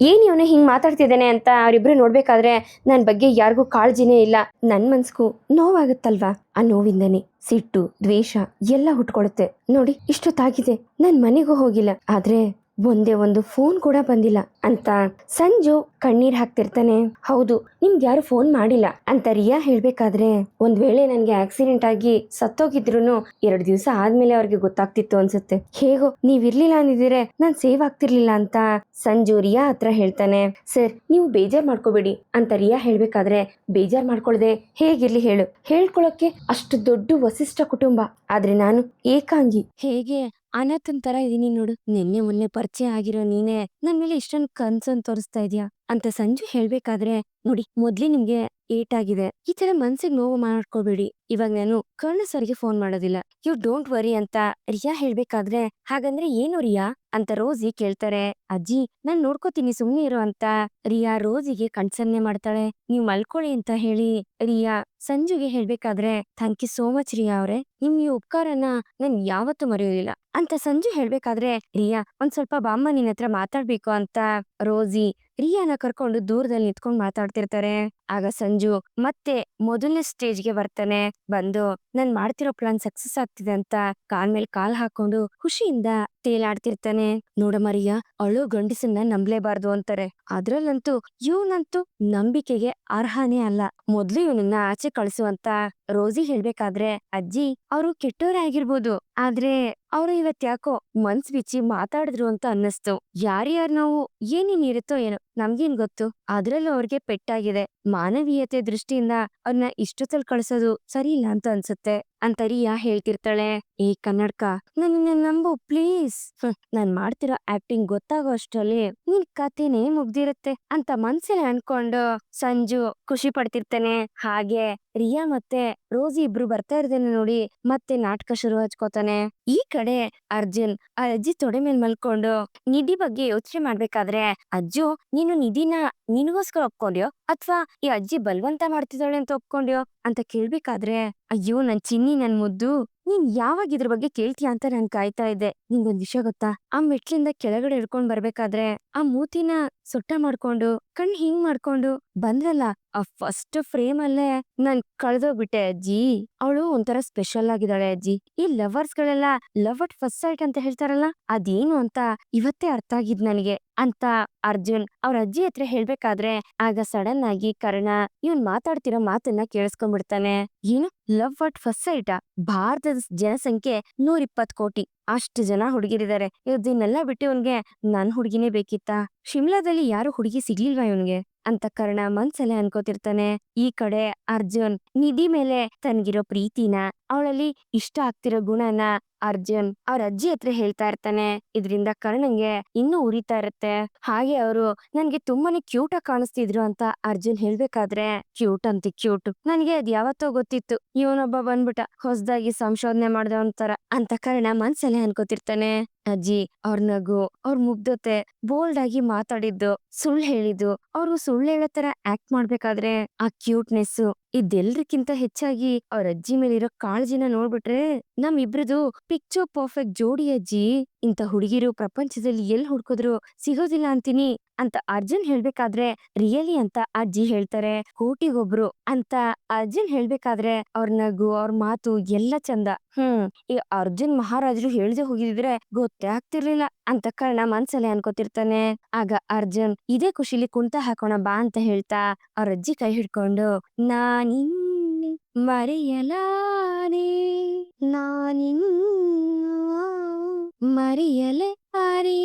ಏನ್ ಇವನು ಹಿಂಗ್ ಮಾತಾಡ್ತಿದ್ದಾನೆ ಅಂತ ಅವರಿಬ್ರು ನೋಡ್ಬೇಕಾದ್ರೆ ನನ್ ಬಗ್ಗೆ ಯಾರಿಗೂ ಕಾಳಜಿನೇ ಇಲ್ಲ. ನನ್ ಮನ್ಸ್ಗೂ ನೋವಾಗುತ್ತಲ್ವಾ, ಆ ನೋವಿಂದನೇ ಸಿಟ್ಟು ದ್ವೇಷ ಎಲ್ಲ ಹುಟ್ಕೊಳುತ್ತೆ. ನೋಡಿ ಇಷ್ಟೊತ್ತಾಗಿದೆ ನನ್ ಮನೆಗೂ ಹೋಗಿಲ್ಲ, ಆದ್ರೆ ಒಂದೇ ಒಂದು ಫೋನ್ ಕೂಡ ಬಂದಿಲ್ಲ ಅಂತ ಸಂಜು ಕಣ್ಣೀರ್ ಹಾಕ್ತಿರ್ತಾನೆ. ಹೌದು, ನಿಮ್ಗೆ ಯಾರು ಫೋನ್ ಮಾಡಿಲ್ಲ ಅಂತ ರಿಯಾ ಹೇಳ್ಬೇಕಾದ್ರೆ, ಒಂದ್ ವೇಳೆ ನನ್ಗೆ ಆಕ್ಸಿಡೆಂಟ್ ಆಗಿ ಸತ್ತೋಗಿದ್ರು 2 ದಿವಸ ಆದ್ಮೇಲೆ ಅವ್ರಿಗೆ ಗೊತ್ತಾಗ್ತಿತ್ತು ಅನ್ಸುತ್ತೆ. ಹೇಗೋ ನೀವ್ ಇರ್ಲಿಲ್ಲ ಅಂದಿದ್ರೆ ನಾನ್ ಸೇವ್ ಆಗ್ತಿರ್ಲಿಲ್ಲ ಅಂತ ಸಂಜು ರಿಯಾ ಹತ್ರ ಹೇಳ್ತಾನೆ. ಸರ್, ನೀವು ಬೇಜಾರ್ ಮಾಡ್ಕೋಬೇಡಿ ಅಂತ ರಿಯಾ ಹೇಳ್ಬೇಕಾದ್ರೆ, ಬೇಜಾರ್ ಮಾಡ್ಕೊಳ್ದೆ ಹೇಗಿರ್ಲಿ ಹೇಳು, ಹೇಳ್ಕೊಳಕ್ಕೆ ಅಷ್ಟು ದೊಡ್ಡ ವಸಿಷ್ಠ ಕುಟುಂಬ, ಆದ್ರೆ ನಾನು ಏಕಾಂಗಿ, ಹೇಗೆ ಅನಾಥನ್ ತರ ಇದೀನಿ ನೋಡು. ನಿನ್ನೆ ಮೊನ್ನೆ ಪರಿಚಯ ಆಗಿರೋ ನೀನೆ ನನ್ ಮೇಲೆ ಇಷ್ಟೊಂದು ಕನ್ಸನ್ ತೋರಿಸ್ತಾ ಇದೀಯಾ ಅಂತ ಸಂಜು ಹೇಳ್ಬೇಕಾದ್ರೆ, ನೋಡಿ ಮೊದ್ಲೇ ನಿಮ್ಗೆ ಏಟಾಗಿದೆ, ಈ ತರ ಮನ್ಸಿಗೆ ನೋವು ಮಾಡ್ಕೋಬೇಡಿ, ಇವಾಗ ನಾನು ಕರ್ಣ ಸರ್ಗೆ ಫೋನ್ ಮಾಡೋದಿಲ್ಲ, ಯು ಡೋಂಟ್ ವರಿ ಅಂತ ರಿಯಾ ಹೇಳ್ಬೇಕಾದ್ರೆ, ಹಾಗಂದ್ರೆ ಏನು ರಿಯಾ ಅಂತ ರೋಸಿ ಕೇಳ್ತಾರೆ. ಅಜ್ಜಿ ನಾನ್ ನೋಡ್ಕೋತೀನಿ ಸುಮ್ನೆ ಇರು ಅಂತ ರಿಯಾ ರೋಸಿಗೆ ಕಣ್ಸನ್ನೆ ಮಾಡ್ತಾಳೆ. ನೀವ್ ಮಲ್ಕೊಳ್ಳಿ ಅಂತ ಹೇಳಿ ರಿಯಾ ಸಂಜುಗೆ ಹೇಳ್ಬೇಕಾದ್ರೆ, ಥ್ಯಾಂಕ್ ಯು ಸೋ ಮಚ್ ರಿಯಾ ಅವ್ರೆ, ನಿಮ್ ಈ ಉಪಕಾರನ ನಾನ್ ಯಾವತ್ತೂ ಮರೆಯೋದಿಲ್ಲ ಅಂತ ಸಂಜು ಹೇಳ್ಬೇಕಾದ್ರೆ, ರಿಯಾ ಒಂದ್ ಸ್ವಲ್ಪ ಬಾಮ್ಮ ನಿನ್ ಹತ್ರ ಮಾತಾಡ್ಬೇಕು ಅಂತ ರೋಸಿ ರಿಯಾನ ಕರ್ಕೊಂಡು ದೂರದಲ್ಲಿ ನಿಂತ್ಕೊಂಡ್ ಮಾತಾಡ್ತಿರ್ತಾರೆ. ಆಗ ಸಂಜು ಮತ್ತೆ ಮೊದಲನೇ ಸ್ಟೇಜ್ಗೆ ಬರ್ತಾನೆ. ಬಂದು ನಾನ್ ಮಾಡ್ತಿರೋ ಪ್ಲಾನ್ ಸಕ್ಸಸ್ ಆಗ್ತಿದೆ ಅಂತ ಕಾಲ್ ಮೇಲೆ ಕಾಲ್ ಹಾಕೊಂಡು ಖುಷಿಯಿಂದ ತೇಲಾಡ್ತಿರ್ತಾನೆ. ನೋಡಮ್ಮ ರಿಯಾ, ಅಳು ಗಂಡಸನ್ನ ನಂಬ್ಲೇಬಾರ್ದು ಅಂತಾರೆ, ಅದ್ರಲ್ಲಂತೂ ಇವನಂತೂ ನಂಬಿಕೆಗೆ ಅರ್ಹನೇ ಅಲ್ಲ, ಮೊದ್ಲು ಇವನನ್ನ ಆಚೆ ಕಳಿಸುವಂತ ರೋಸಿ ಹೇಳ್ಬೇಕಾದ್ರೆ, ಅಜ್ಜಿ ಅವರು ಕೆಟ್ಟೋರೇ ಆಗಿರ್ಬೋದು, ಆದ್ರೆ ಅವ್ರು ಇವತ್ ಯಾಕೋ ಮನ್ಸ್ ಬಿಚ್ಚಿ ಮಾತಾಡಿದ್ರು ಅಂತ ಅನ್ನಿಸ್ತು. ಯಾರ್ಯಾರ್ ನಾವು ಏನೇನಿರುತ್ತೋ ಏನೋ ನಮ್ಗೇನ್ ಗೊತ್ತು, ಅದ್ರಲ್ಲೂ ಅವ್ರಿಗೆ ಪೆಟ್ಟಾಗಿದೆ. ಮಾನವೀಯತೆ ದೃಷ್ಟಿಯಿಂದ ಅವ್ರನ್ನ ಇಷ್ಟೊತ್ತಲ್ ಕಳ್ಸೋದು ಸರಿ ಇಲ್ಲ ಅಂತ ಅನ್ಸುತ್ತೆ ಅಂತ ರಿಯಾ ಹೇಳ್ತಿರ್ತಾಳೆ. ಏ ಕನ್ನಡಕ, ನನ್ನ ನಂಬು ಪ್ಲೀಸ್, ನಾನ್ ಮಾಡ್ತಿರೋ ಆಕ್ಟಿಂಗ್ ಗೊತ್ತಾಗೋ ಅಷ್ಟ್ರಲ್ಲಿ ನಿನ್ ಕಥೆನೇ ಮುಗ್ದಿರುತ್ತೆ ಅಂತ ಮನ್ಸಲ್ಲಿ ಅನ್ಕೊಂಡು ಸಂಜು ಖುಷಿ ಪಡ್ತಿರ್ತಾನೆ. ಹಾಗೆ ರಿಯಾ ಮತ್ತೆ ರೋಸಿ ಇಬ್ರು ಬರ್ತಾ ಇರೋದನ್ನ ನೋಡಿ ಮತ್ತೆ ನಾಟಕ ಶುರು ಹಚ್ಕೋತಾನೆ. ಈ ಕಡೆ ಅರ್ಜುನ್ ಆ ಅಜ್ಜಿ ತೊಡೆ ಮೇಲ್ ಮಲ್ಕೊಂಡು ನಿಧಿ ಬಗ್ಗೆ ಯೋಚನೆ ಮಾಡ್ಬೇಕಾದ್ರೆ, ಅಜ್ಜು ನೀನು ನಿಧಿನ ನಿನಗೋಸ್ಕರ ಒಪ್ಕೊಂಡ್ಯೋ ಅಥವಾ ಈ ಅಜ್ಜಿ ಬಲವಂತ ಮಾಡ್ತಿದ್ದಾಳೆ ಅಂತ ಒಪ್ಕೊಂಡ್ಯೋ ಅಂತ ಕೇಳ್ಬೇಕಾದ್ರೆ, ಅಯ್ಯೋ ನನ್ ಚಿನ್ನಿ ನನ್ ಮುದ್ದು, ನೀನ್ ಯಾವಾಗ ಇದ್ರ ಬಗ್ಗೆ ಕೇಳ್ತೀಯ ಅಂತ ನಾನ್ ಕಾಯ್ತಾ ಇದ್ದೆ. ನಿಂಗೊಂದ್ ವಿಷಯ ಗೊತ್ತಾ, ಆ ಮೆಟ್ಲಿಂದ ಕೆಳಗಡೆ ಇಳ್ಕೊಂಡ್ ಬರ್ಬೇಕಾದ್ರೆ ಆ ಮೂತಿನ ಸೊಟ್ಟ ಮಾಡ್ಕೊಂಡು ಕಣ್ ಹಿಂಗ್ ಮಾಡ್ಕೊಂಡು ಬಂದ್ರಲ್ಲ, ಆ ಫಸ್ಟ್ ಫ್ರೇಮ್ ಅಲ್ಲೇ ನಾನ್ ಕಳ್ದೋಗ್ಬಿಟ್ಟೆ ಅಜ್ಜಿ. ಅವಳು ಒಂಥರ ಸ್ಪೆಷಲ್ ಆಗಿದ್ದಾಳೆ ಅಜ್ಜಿ. ಈ ಲವರ್ಸ್ ಗಳೆಲ್ಲ ಲವ್ ಅಟ್ ಫಸ್ಟ್ ಸೈಟ್ ಅಂತ ಹೇಳ್ತಾರಲ್ಲ, ಅದೇನು ಅಂತ ಇವತ್ತೇ ಅರ್ಥ ಆಗಿದ್ ನನಗೆ ಅಂತ ಅರ್ಜುನ್ ಅವ್ರ ಅಜ್ಜಿ ಹತ್ರ ಹೇಳ್ಬೇಕಾದ್ರೆ, ಆಗ ಸಡನ್ ಆಗಿ ಕರ್ಣ ಇವನ್ ಮಾತಾಡ್ತಿರೋ ಮಾತನ್ನ ಕೇಳಿಸ್ಕೊಂಡ್ಬಿಡ್ತಾನೆ. ಏನು ಲವ್ ಅಟ್ ಫಸ್ಟ್ ಸೈಟಾ? ಭಾರತದ ಜನಸಂಖ್ಯೆ 120 ಕೋಟಿ, ಅಷ್ಟು ಜನ ಹುಡುಗಿರಿದ್ದಾರೆ, ಇದನ್ನೆಲ್ಲ ಬಿಟ್ಟು ಇವನ್ಗೆ ನನ್ ಹುಡುಗಿನೇ ಬೇಕಿತ್ತಾ? ಶಿಮ್ಲಾದಲ್ಲಿ ಯಾರು ಹುಡುಗಿ ಸಿಗ್ಲಿಲ್ವಾ ಇವನ್ಗೆ ಅಂತ ಕರ್ಣ ಮನ್ಸಲ್ಲೇ ಅನ್ಕೋತಿರ್ತಾನೆ. ಈ ಕಡೆ ಅರ್ಜುನ್ ನಿಧಿ ಮೇಲೆ ತನ್ಗಿರೋ ಪ್ರೀತಿನ, ಅವಳಲ್ಲಿ ಇಷ್ಟ ಆಗ್ತಿರೋ ಗುಣನ ಅರ್ಜುನ್ ಅವ್ರ ಅಜ್ಜಿ ಹತ್ರ ಹೇಳ್ತಾ ಇರ್ತಾನೆ. ಇದರಿಂದ ಕರ್ಣಂಗೆ ಇನ್ನೂ ಉರಿತಾ ಇರುತ್ತೆ. ಹಾಗೆ ಅವರು ನನ್ಗೆ ತುಂಬಾನೇ ಕ್ಯೂಟ್ ಆಗಿ ಕಾಣಿಸ್ತಿದ್ರು ಅಂತ ಅರ್ಜುನ್ ಹೇಳ್ಬೇಕಾದ್ರೆ, ಕ್ಯೂಟ್ ಅಂತಿ ಕ್ಯೂಟ್, ನನ್ಗೆ ಅದ್ ಯಾವತ್ತೋ ಗೊತ್ತಿತ್ತು, ಇವನೊಬ್ಬ ಬಂದ್ಬಿಟ್ಟ ಹೊಸದಾಗಿ ಸಂಶೋಧನೆ ಮಾಡ್ದವಂತರ ಅಂತ ಕರ್ಣ ಮನ್ಸಲ್ಲೇ ಅನ್ಕೋತಿರ್ತಾನೆ. ಅಜ್ಜಿ ಅವ್ರ ನಗು, ಅವ್ರ ಮುಗ್ಧತೆ, ಬೋಲ್ಡ್ ಆಗಿ ಮಾತಾಡಿದ್ದು, ಸುಳ್ಳು ಹೇಳಿದ್ದು, ಅವ್ರು ಸುಳ್ಳು ಹೇಳೋ ತರ ಆಕ್ಟ್ ಮಾಡ್ಬೇಕಾದ್ರೆ ಆ ಕ್ಯೂಟ್ನೆಸ್, ಇದೆಲ್ರಿಗಿಂತ ಹೆಚ್ಚಾಗಿ ಅವ್ರ ಅಜ್ಜಿ ಮೇಲಿರೋ ಕಾಳಜಿನ ನೋಡ್ಬಿಟ್ರೆ ನಮ್ ಇಬ್ರದು ಪಿಕ್ಚರ್ ಪರ್ಫೆಕ್ಟ್ ಜೋಡಿ ಅಜ್ಜಿ. ಇಂಥ ಹುಡುಗಿರು ಪ್ರಪಂಚದಲ್ಲಿ ಎಲ್ ಹುಡ್ಕೋದ್ರು ಸಿಗೋದಿಲ್ಲ ಅಂತೀನಿ ಅಂತ ಅರ್ಜುನ್ ಹೇಳ್ಬೇಕಾದ್ರೆ, ರಿಯಲಿ ಅಂತ ಅಜ್ಜಿ ಹೇಳ್ತಾರೆ. ಕೋಟಿಗೊಬ್ರು ಅಂತ ಅರ್ಜುನ್ ಹೇಳ್ಬೇಕಾದ್ರೆ ಅವ್ರ ನಗು ಅವ್ರ ಮಾತು ಎಲ್ಲ ಚಂದ. ಈ ಅರ್ಜುನ್ ಮಹಾರಾಜರು ಹೇಳ್ದೆ ಹೋಗಿದ್ರೆ ಗೊತ್ತೇ ಆಗ್ತಿರ್ಲಿಲ್ಲ ಅಂತ ಕರ್ಣ ಮನ್ಸಲ್ಲೇ ಅನ್ಕೋತಿರ್ತಾನೆ. ಆಗ ಅರ್ಜುನ್ ಇದೇ ಖುಷಿಲಿ ಕುಂತ ಹಾಕೋಣ ಬಾ ಅಂತ ಹೇಳ್ತಾ ಅವ್ರ ಅಜ್ಜಿ ಕೈ ಹಿಡ್ಕೊಂಡು, ನಾನಿನ್ನು ಮರೆಯಲಾರೆ, ನಾನಿನ್ನು ಮರೆಯಲೇ ಆರೆ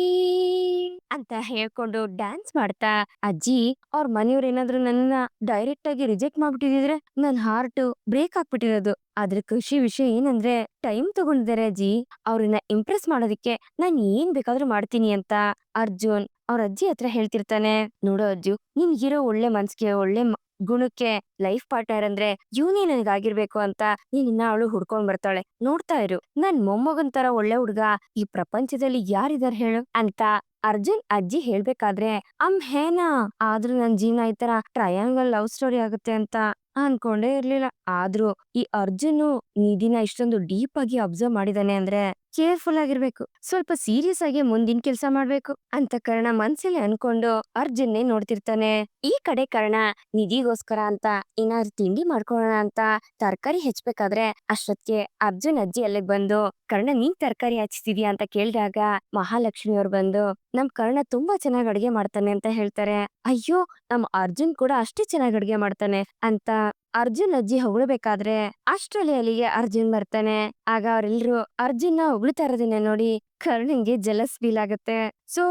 ಅಂತ ಹೇಳ್ಕೊಂಡು ಡ್ಯಾನ್ಸ್ ಮಾಡ್ತಾ, ಅಜ್ಜಿ ಅವ್ರ ಮನೆಯವ್ರ ಏನಾದ್ರು ನನ್ನ ಡೈರೆಕ್ಟ್ ಆಗಿ ರಿಜೆಕ್ಟ್ ಮಾಡ್ಬಿಟ್ಟಿದ್ರೆ ನನ್ ಹಾರ್ಟ್ ಬ್ರೇಕ್ ಆಗ್ಬಿಟ್ಟಿರೋದು. ಆದ್ರೆ ಖುಷಿ ವಿಷಯ ಏನಂದ್ರೆ ಟೈಮ್ ತಗೊಂಡಿದ್ದಾರೆ ಅಜ್ಜಿ, ಅವ್ರನ್ನ ಇಂಪ್ರೆಸ್ ಮಾಡೋದಿಕ್ಕೆ ನಾನ್ ಏನ್ ಬೇಕಾದ್ರೂ ಮಾಡ್ತೀನಿ ಅಂತ ಅರ್ಜುನ್ ಅವ್ರ ಅಜ್ಜಿ ಹತ್ರ ಹೇಳ್ತಿರ್ತಾನೆ. ನೋಡೋ ಅಜ್ಜು, ನಿನ್ಗಿರೋ ಒಳ್ಳೆ ಮನ್ಸಿಗೆ ಒಳ್ಳೆ ಗುಣಕ್ಕೆ ಲೈಫ್ ಪಾರ್ಟ್ನರ್ ಅಂದ್ರೆ ಇವನೇ ನನಗಾಗಿರ್ಬೇಕು ಅಂತ ನೀನಿನ್ನ ಅವಳು ಹುಡ್ಕೊಂಡ್ ಬರ್ತಾಳೆ, ನೋಡ್ತಾ ಇರು, ನನ್ ಮೊಮ್ಮಗನ್ ತರ ಒಳ್ಳೆ ಹುಡ್ಗ ಈ ಪ್ರಪಂಚದಲ್ಲಿ ಯಾರಿದಾರ್ ಹೇಳು ಅಂತ ಅರ್ಜುನ್ ಅಜ್ಜಿ ಹೇಳ್ಬೇಕಾದ್ರೆ, ಹೇನಾ ಆದ್ರೂ ನನ್ ಜೀವನ ಈ ತರ ಟ್ರಯಾಂಗಲ್ ಲವ್ ಸ್ಟೋರಿ ಆಗುತ್ತೆ ಅಂತ ಅನ್ಕೊಂಡೇ ಇರ್ಲಿಲ್ಲ. ಆದ್ರೂ ಈ ಅರ್ಜುನು ನಿಧಿನ ಇಷ್ಟೊಂದು ಡೀಪ್ ಆಗಿ ಅಬ್ಸರ್ವ್ ಮಾಡಿದಾನೆ ಅಂದ್ರೆ ಕೇರ್‌ಫುಲ್ ಆಗಿರ್ಬೇಕು. ಸ್ವಲ್ಪ ಸೀರಿಯಸ್ ಆಗಿ ಮುಂದಿನ ಕೆಲ್ಸ ಮಾಡ್ಬೇಕು ಅಂತ ಕರ್ಣ ಮನ್ಸಲ್ಲಿ ಅನ್ಕೊಂಡು ಅರ್ಜುನ್‌ನೇ ನೋಡ್ತಿರ್ತಾನೆ. ಈ ಕಡೆ ಕರ್ಣ ನಿಧಿಗೋಸ್ಕರ ಅಂತ ಏನಾದ್ರು ತಿಂಡಿ ಮಾಡ್ಕೊಳ್ಳೋಣ ಅಂತ ತರಕಾರಿ ಹೆಚ್ಚಬೇಕಾದ್ರೆ ಅಷ್ಟೊತ್ತಿಗೆ ಅರ್ಜುನ್ ಅಜ್ಜಿ ಅಲ್ಲಿಗ್ ಬಂದು ಕರ್ಣ ನೀನ್ ತರಕಾರಿ ಹೆಚ್ಚಿತಿದ್ಯಾ ಅಂತ ಕೇಳ್ದಾಗ ಮಹಾಲಕ್ಷ್ಮಿ ಅವ್ರು ಬಂದು ನಮ್ ಕರ್ಣ ತುಂಬಾ ಚೆನ್ನಾಗ್ ಅಡ್ಗೆ ಮಾಡ್ತಾನೆ ಅಂತ ಹೇಳ್ತಾರೆ. ಅಯ್ಯೋ ನಮ್ ಅರ್ಜುನ್ ಕೂಡ ಅಷ್ಟೇ ಚೆನ್ನಾಗ್ ಅಡ್ಗೆ ಮಾಡ್ತಾನೆ ಅಂತ ಅರ್ಜುನ್ ಅಜ್ಜಿ ಹೊಗಳ್ಬೇಕಾದ್ರೆ ಅಷ್ಟ್ರಲ್ಲಿ ಅಲ್ಲಿಗೆ ಅರ್ಜುನ್ ಬರ್ತಾನೆ. ಆಗ ಅವ್ರೆಲ್ರು ಅರ್ಜುನ್ನ ಹೊಗಳ್ತಾ ಇರೋದನ್ನ ನೋಡಿ ಕರ್ಣನ್ಗೆ ಜೆಲಸ್ ಫೀಲ್ ಆಗುತ್ತೆ. ಸೊ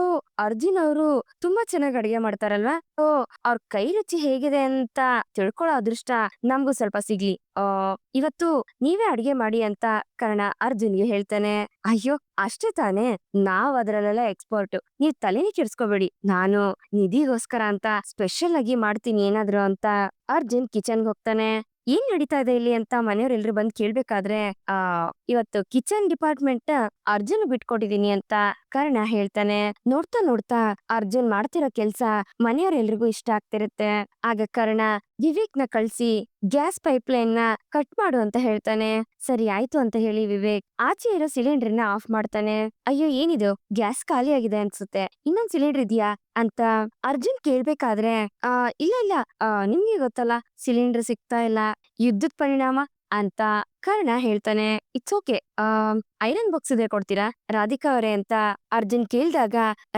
ಅರ್ಜುನ್ ಅವರು ತುಂಬಾ ಚೆನ್ನಾಗ್ ಅಡ್ಗೆ ಮಾಡ್ತಾರಲ್ವಾ? ಸೊ ಅವ್ರ ಕೈ ರುಚಿ ಹೇಗಿದೆ ಅಂತ ತಿಳ್ಕೊಳ್ಳೋ ಅದೃಷ್ಟ ನಮ್ಗೂ ಸ್ವಲ್ಪ ಸಿಗ್ಲಿ. ಇವತ್ತು ನೀವೇ ಅಡ್ಗೆ ಮಾಡಿ ಅಂತ ಕರ್ಣ ಅರ್ಜುನ್ಗೆ ಹೇಳ್ತಾನೆ. ಅಯ್ಯೋ ಅಷ್ಟೇ ತಾನೇ, ನಾವ್ ಅದ್ರಲ್ಲೆಲ್ಲ ಎಕ್ಸ್ಪರ್ಟ್, ನೀವ್ ತಲೆನೇ ಕೆಡ್ಸ್ಕೊಬೇಡಿ, ನಾನು ನಿಧಿಗೋಸ್ಕರ ಅಂತ ಸ್ಪೆಷಲ್ ಆಗಿ ಮಾಡ್ತೀನಿ ಏನಾದ್ರು ಅಂತ ಅರ್ಜುನ್ ಕಿಚನ್‌ಗೆ ಹೋಗ್ತಾನೆ. ಏನ್ ನಡೀತಾ ಇದೆ ಇಲ್ಲಿ ಅಂತ ಮನೆಯವ್ರೆಲ್ರು ಬಂದ್ ಕೇಳ್ಬೇಕಾದ್ರೆ ಆ ಇವತ್ತು ಕಿಚನ್ ಡಿಪಾರ್ಟ್ಮೆಂಟ್ ಅರ್ಜುನ್ ಬಿಟ್ಕೊಟ್ಟಿದೀನಿ ಅಂತ ಕರ್ಣ ಹೇಳ್ತಾನೆ. ನೋಡ್ತಾ ನೋಡ್ತಾ ಅರ್ಜುನ್ ಮಾಡ್ತಿರೋ ಕೆಲ್ಸ ಮನೆಯವ್ರೆಲ್ರಿಗೂ ಇಷ್ಟ ಆಗ್ತಿರುತ್ತೆ. ಆಗ ಕರ್ಣ ವಿವೇಕ್ ನ ಕಳ್ಸಿ ಗ್ಯಾಸ್ ಪೈಪ್ ಲೈನ್ ನ ಕಟ್ ಮಾಡು ಅಂತ ಹೇಳ್ತಾನೆ. ಸರಿ ಆಯ್ತು ಅಂತ ಹೇಳಿ ವಿವೇಕ್ ಆಚೆ ಇರೋ ಸಿಲಿಂಡರ್ ನ ಆಫ್ ಮಾಡ್ತಾನೆ. ಅಯ್ಯೋ ಏನಿದು, ಗ್ಯಾಸ್ ಖಾಲಿ ಆಗಿದೆ ಅನ್ಸುತ್ತೆ, ಇನ್ನೊಂದ್ ಸಿಲಿಂಡರ್ ಇದೆಯಾ ಅಂತ ಅರ್ಜುನ್ ಕೇಳ್ಬೇಕಾದ್ರೆ ಇಲ್ಲ ಇಲ್ಲ, ನಿಮ್ಗೆ ಗೊತ್ತಲ್ಲ ಸಿಲಿಂಡರ್ ಸಿಗ್ತಾ ಇಲ್ಲ, ಯುದ್ಧದ ಪರಿಣಾಮ ಅಂತ ಕರ್ಣ ಹೇಳ್ತಾನೆ. ಇಟ್ಸ್ ಓಕೆ, ಐರನ್ ಬಾಕ್ಸ್ ಇದೆ ಕೊಡ್ತೀರಾ ರಾಧಿಕಾ ಅವರೇ ಅಂತ ಅರ್ಜುನ್ ಕೇಳ್ದಾಗ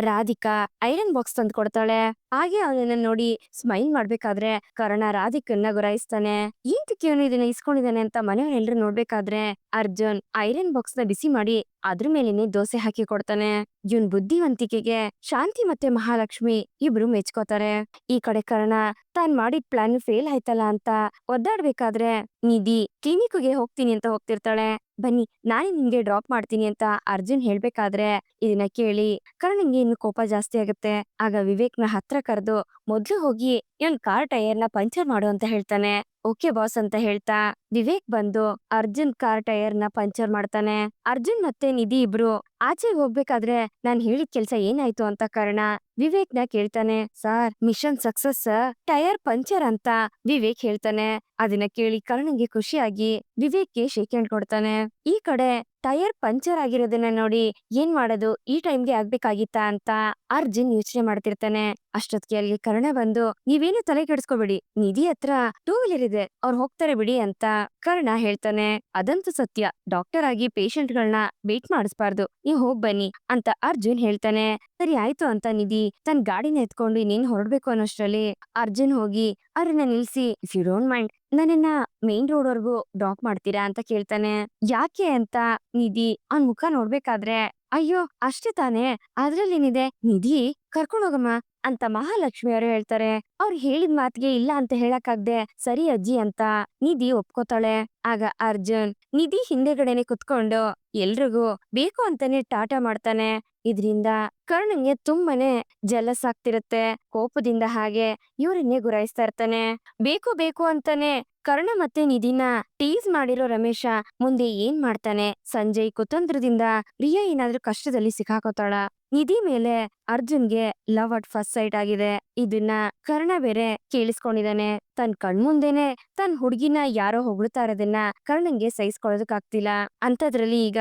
ರಾಧಿಕಾ ಐರನ್ ಬಾಕ್ಸ್ ತಂದು ಕೊಡ್ತಾಳೆ. ಹಾಗೆ ಅವನನ್ನ ನೋಡಿ ಸ್ಮೈಲ್ ಮಾಡ್ಬೇಕಾದ್ರೆ ಕರ್ಣ ರಾಧಿಕನ್ನ ಗುರಾಯಿಸ್ತಾನೆ. ಏಂತಕ್ಕೆ ಇವನು ಇದನ್ನ ಇಸ್ಕೊಂಡಿದ್ದಾನೆ ಅಂತ ಮನೆಯವರೆಲ್ಲರೂ ನೋಡ್ಬೇಕಾದ್ರೆ ಅರ್ಜುನ್ ಐರನ್ ಬಾಕ್ಸ್ ನ ಬಿಸಿ ಮಾಡಿ ಅದ್ರ ಮೇಲೇನೆ ದೋಸೆ ಹಾಕಿ ಕೊಡ್ತಾನೆ. ಇವನ್ ಬುದ್ಧಿವಂತಿಕೆಗೆ ಶಾಂತಿ ಮತ್ತೆ ಮಹಾಲಕ್ಷ್ಮಿ ಇಬ್ರು ಮೆಚ್ಕೋತಾರೆ. ಈ ಕಡೆ ಕರ್ಣ ತಾನ್ ಮಾಡಿದ ಪ್ಲಾನ್ ಫೇಲ್ ಆಯ್ತಲ್ಲ ಅಂತ ಒದ್ದಾಡ್ಬೇಕಾದ್ರೆ ನಿಧಿ ಕ್ಲಿನಿಕ್ಗೆ ಹೋಗ್ತೀನಿ ಅಂತ ಹೋಗ್ತಿರ್ತಾಳೆ. ಬನ್ನಿ ನಾನೇ ನಿಮ್ಗೆ ಡ್ರಾಪ್ ಮಾಡ್ತೀನಿ ಅಂತ ಅರ್ಜುನ್ ಹೇಳ್ಬೇಕಾದ್ರೆ ಇದನ್ನ ಕೇಳಿ ಕರ್ಣನ್ಗೆ ಇನ್ನು ಕೋಪ ಜಾಸ್ತಿ ಆಗುತ್ತೆ. ಆಗ ವಿವೇಕ್ನ ಹತ್ರ ಕರೆದು ಮೊದ್ಲು ಹೋಗಿ ಇವನ್ ಕಾರ್ ಟೈರ್ ನ ಪಂಚರ್ ಮಾಡು ಅಂತ ಹೇಳ್ತಾನೆ. ಓಕೆ ಬಾಸ್ ಅಂತ ಹೇಳ್ತಾ ವಿವೇಕ್ ಬಂದು ಅರ್ಜುನ್ ಕಾರ್ ಟೈರ್ ನ ಪಂಚರ್ ಮಾಡ್ತಾನೆ. ಅರ್ಜುನ್ ಮತ್ತೆ ನಿಧಿ ಇಬ್ರು ಆಚೆಗೆ ಹೋಗ್ಬೇಕಾದ್ರೆ ನಾನ್ ಹೇಳಿದ ಕೆಲ್ಸ ಏನಾಯ್ತು ಅಂತ ಕರ್ಣ ವಿವೇಕ್ ನ ಕೇಳ್ತಾನೆ. Sir mission success sir, tyre puncture ಅಂತ ವಿವೇಕ್ ಹೇಳ್ತಾನೆ. ಅದನ್ನ ಕೇಳಿ ಕರ್ಣನ್ಗೆ ಖುಷಿಯಾಗಿ ವಿವೇಕ್ಗೆ ಶೇಕ್ ಹ್ಯಾಂಡ್ ಕೊಡ್ತಾನೆ. ಈ ಕಡೆ ಟೈರ್ ಪಂಚರ್ ಆಗಿರೋದನ್ನ ನೋಡಿ ಏನ್ ಮಾಡೋದು, ಈ ಟೈಮ್ಗೆ ಆಗ್ಬೇಕಾಗಿತ್ತಾ ಅಂತ ಅರ್ಜುನ್ ಯೋಚನೆ ಮಾಡ್ತಿರ್ತಾನೆ. ಅಷ್ಟೊತ್ತಿಗೆ ಅಲ್ಲಿ ಕರ್ಣ ಬಂದು ನೀವೇನು ತಲೆ ಕೆಡಿಸ್ಕೋಬೇಡಿ, ನಿಧಿ ಹತ್ರ ಟೂ ವೀಲರ್ ಇದೆ, ಅವ್ರು ಹೋಗ್ತಾರೆ ಬಿಡಿ ಅಂತ ಕರ್ಣ ಹೇಳ್ತಾನೆ. ಅದಂತೂ ಸತ್ಯ, ಡಾಕ್ಟರ್ ಆಗಿ ಪೇಷಂಟ್ ಗಳನ್ನ ವೇಟ್ ಮಾಡಿಸ್ಬಾರ್ದು, ನೀವ್ ಹೋಗ್ ಬನ್ನಿ ಅಂತ ಅರ್ಜುನ್ ಹೇಳ್ತಾನೆ. ಸರಿ ಆಯ್ತು ಅಂತ ನಿಧಿ ತನ್ ಗಾಡಿನ ಎತ್ಕೊಂಡು ಇನ್ನೇನ್ ಹೊರಡ್ಬೇಕು ಅನ್ನೋಷ್ಟ್ರಲ್ಲಿ ಅರ್ಜುನ್ ಹೋಗಿ ಅವ್ರನ್ನ ನಿಲ್ಸಿ ಇಫ್ ಯು ಡೋಂಟ್ ಮೈಂಡ್ ನನ್ನನ್ನ ಮೇನ್ ರೋಡ್ ವರ್ಗು ಡ್ರಾಪ್ ಮಾಡ್ತೀರಾ ಅಂತ ಕೇಳ್ತಾನೆ. ಯಾಕೆ ಅಂತ ನಿಧಿ ಅವ್ನ್ ಮುಖ ನೋಡ್ಬೇಕಾದ್ರೆ ಅಯ್ಯೋ ಅಷ್ಟೇ ತಾನೇ, ಅದ್ರಲ್ಲೇನಿದೆ, ನಿಧಿ ಕರ್ಕೊಂಡ್ ಹೋಗಮ್ಮ ಅಂತ ಮಹಾಲಕ್ಷ್ಮಿ ಅವರು ಹೇಳ್ತಾರೆ. ಅವ್ರು ಹೇಳಿದ ಮಾತಿಗೆ ಇಲ್ಲ ಅಂತ ಹೇಳಕ್ಕಾಗ್ದೆ ಸರಿ ಅಜ್ಜಿ ಅಂತ ನಿಧಿ ಒಪ್ಕೋತಾಳೆ. ಆಗ ಅರ್ಜುನ್ ನಿಧಿ ಹಿಂದೆಗಡೆನೆ ಕುತ್ಕೊಂಡು ಎಲ್ರಿಗೂ ಬೇಕು ಅಂತಾನೆ ಟಾಟಾ ಮಾಡ್ತಾನೆ. ಇದ್ರಿಂದ ಕರ್ಣನ್ಗೆ ತುಂಬಾನೇ ಜಲಸ್ ಆಗ್ತಿರುತ್ತೆ. ಕೋಪದಿಂದ ಹಾಗೆ ಇವ್ರನ್ನೇ ಗುರಾಯಿಸ್ತಾ ಇರ್ತಾನೆ. ಬೇಕು ಬೇಕು ಅಂತಾನೆ ಕರ್ಣ ಮತ್ತೆ ನಿಧಿನ ಟೀಸ್ ಮಾಡಿರೋ ರಮೇಶ ಮುಂದೆ ಏನ್ ಮಾಡ್ತಾನೆ? ಸಂಜಯ್ ಕುತಂತ್ರದಿಂದ ರಿಯಾ ಏನಾದ್ರೂ ಕಷ್ಟದಲ್ಲಿ ಸಿಕ್ಕಾಕೋತಾಳ? ನಿಧಿ ಮೇಲೆ ಅರ್ಜುನ್ಗೆ ಲವ್ ಅಟ್ ಫಸ್ಟ್ ಸೈಟ್ ಆಗಿದೆ. ಇದನ್ನ ಕರ್ಣ ಬೇರೆ ಕೇಳಿಸ್ಕೊಂಡಿದಾನೆ. ತನ್ ಕಣ್ಮುಂದೆನೆ ತನ್ ಹುಡ್ಗಿನ ಯಾರೋ ಹೊಗಳ್ತಾ ಇರೋದನ್ನ ಕರ್ಣನ್ಗೆ ಸಹಿಸ್ಕೊಳ್ಳೋದಕ್ಕಾಗ್ತಿಲ್ಲ. ಅಂತದ್ರಲ್ಲಿ ಈಗ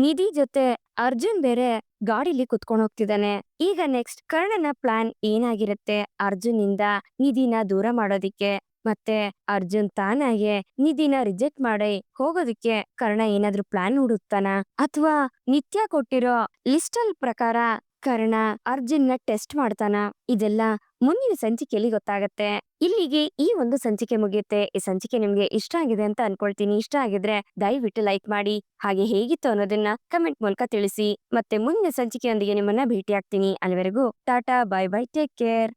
ನಿಧಿ ಜೊತೆ ಅರ್ಜುನ್ ಬೇರೆ ಗಾಡಿಲಿ ಕುತ್ಕೊಂಡ್ ಹೋಗ್ತಿದ್ದಾನೆ. ಈಗ ನೆಕ್ಸ್ಟ್ ಕರ್ಣನ ಪ್ಲಾನ್ ಏನಾಗಿರುತ್ತೆ ಅರ್ಜುನ್ ಇಂದ ನಿಧಿನ ದೂರ ಮಾಡೋದಿಕ್ಕೆ, ಮತ್ತೆ ಅರ್ಜುನ್ ತಾನಾಗೆ ನಿಧಿನ ರಿಜೆಕ್ಟ್ ಮಾಡಿ ಹೋಗೋದಿಕ್ಕೆ ಕರ್ಣ ಏನಾದ್ರೂ ಪ್ಲಾನ್ ಹುಡುಕ್ತಾನ, ಅಥವಾ ನಿತ್ಯ ಕೊಟ್ಟಿರೋ ಲಿಸ್ಟಲ್ ಪ್ರಕಾರ ಕರ್ಣ ಅರ್ಜುನ್ನ ಟೆಸ್ಟ್ ಮಾಡ್ತಾನ? ಇದೆಲ್ಲ ಮುಂದಿನ ಸಂಚಿಕೆಯಲ್ಲಿ ಗೊತ್ತಾಗತ್ತೆ. ಇಲ್ಲಿಗೆ ಈ ಒಂದು ಸಂಚಿಕೆ ಮುಗಿಯುತ್ತೆ. ಈ ಸಂಚಿಕೆ ನಿಮ್ಗೆ ಇಷ್ಟ ಆಗಿದೆ ಅಂತ ಅನ್ಕೊಳ್ತೀನಿ. ಇಷ್ಟ ಆಗಿದ್ರೆ ದಯವಿಟ್ಟು ಲೈಕ್ ಮಾಡಿ, ಹಾಗೆ ಹೇಗಿತ್ತು ಅನ್ನೋದನ್ನ ಕಮೆಂಟ್ ಮೂಲಕ ತಿಳಿಸಿ. ಮತ್ತೆ ಮುಂದಿನ ಸಂಚಿಕೆಯೊಂದಿಗೆ ನಿಮ್ಮನ್ನ ಭೇಟಿ ಆಗ್ತೀನಿ. ಅಲ್ಲಿವರೆಗೂ Tata, bye bye, take care.